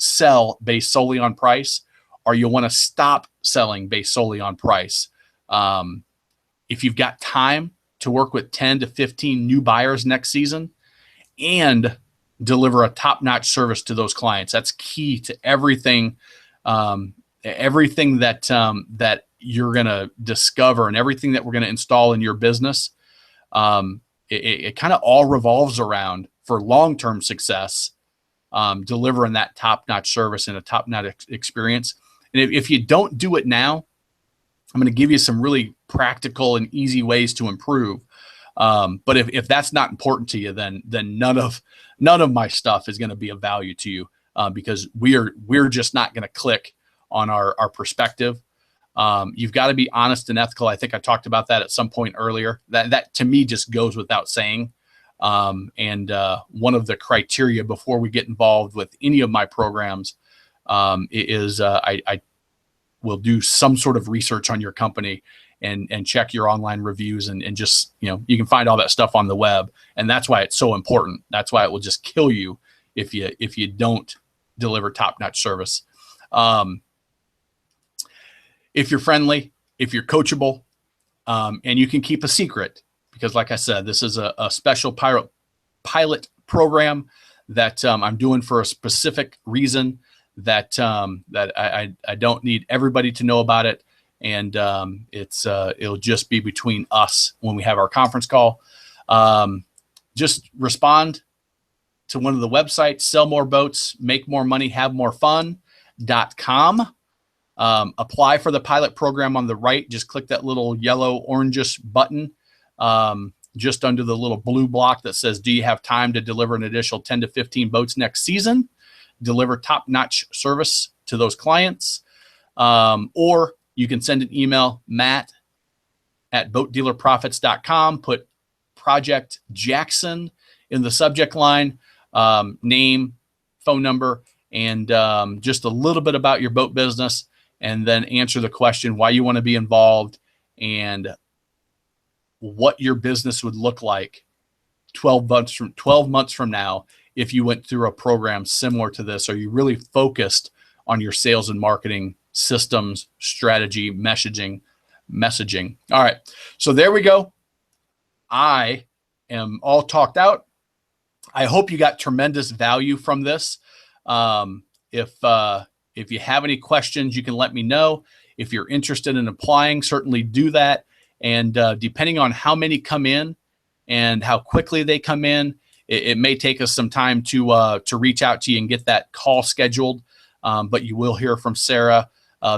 sell based solely on price, or you want to stop selling based solely on price, if you've got time to work with 10 to 15 new buyers next season and deliver a top-notch service to those clients, that's key to everything. Everything that you're going to discover and everything that we're going to install in your business, it kind of all revolves around, for long-term success, delivering that top-notch service and a top-notch experience. And if you don't do it now, I'm going to give you some really practical and easy ways to improve. But if that's not important to you, then none of my stuff is going to be of value to you, because we're just not going to click on our perspective. You've got to be honest and ethical. I think I talked about that at some point earlier. That to me just goes without saying. And one of the criteria before we get involved with any of my programs is I will do some sort of research on your company and check your online reviews and just, you can find all that stuff on the web. And that's why it's so important. That's why it will just kill you if you don't deliver top-notch service. If you're friendly, if you're coachable, and you can keep a secret, because like I said, this is a special pilot program that I'm doing for a specific reason. that I don't need everybody to know about it, and it'll just be between us when we have our conference call. Just respond to one of the websites, sell more boats, make more money, have more fun.com. Apply for the pilot program on the right. Just click that little yellow orangish button just under the little blue block that says, do you have time to deliver an additional 10 to 15 boats next season? Deliver top-notch service to those clients. Or you can send an email, matt@boatdealerprofits.com. Put Project Jackson in the subject line, name, phone number, and just a little bit about your boat business, and then answer the question why you want to be involved and what your business would look like 12 months from now if you went through a program similar to this. Are you really focused on your sales and marketing systems, strategy, messaging? All right, so there we go. I am all talked out. I hope you got tremendous value from this. If you have any questions, you can let me know. If you're interested in applying, certainly do that. And depending on how many come in and how quickly they come in, it may take us some time to reach out to you and get that call scheduled. But you will hear from Sarah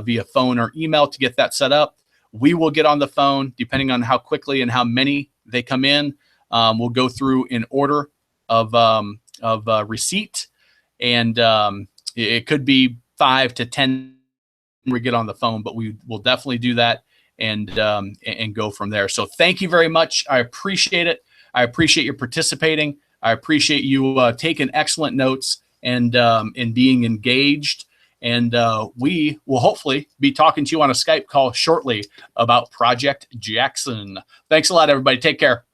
via phone or email to get that set up. We will get on the phone depending on how quickly and how many they come in. We'll go through in order of receipt, and it could be 5 to 10 when we get on the phone, but we will definitely do that and go from there. So thank you very much. I appreciate it. I appreciate you participating. I appreciate you taking excellent notes and being engaged. And we will hopefully be talking to you on a Skype call shortly about Project Jackson. Thanks a lot, everybody. Take care.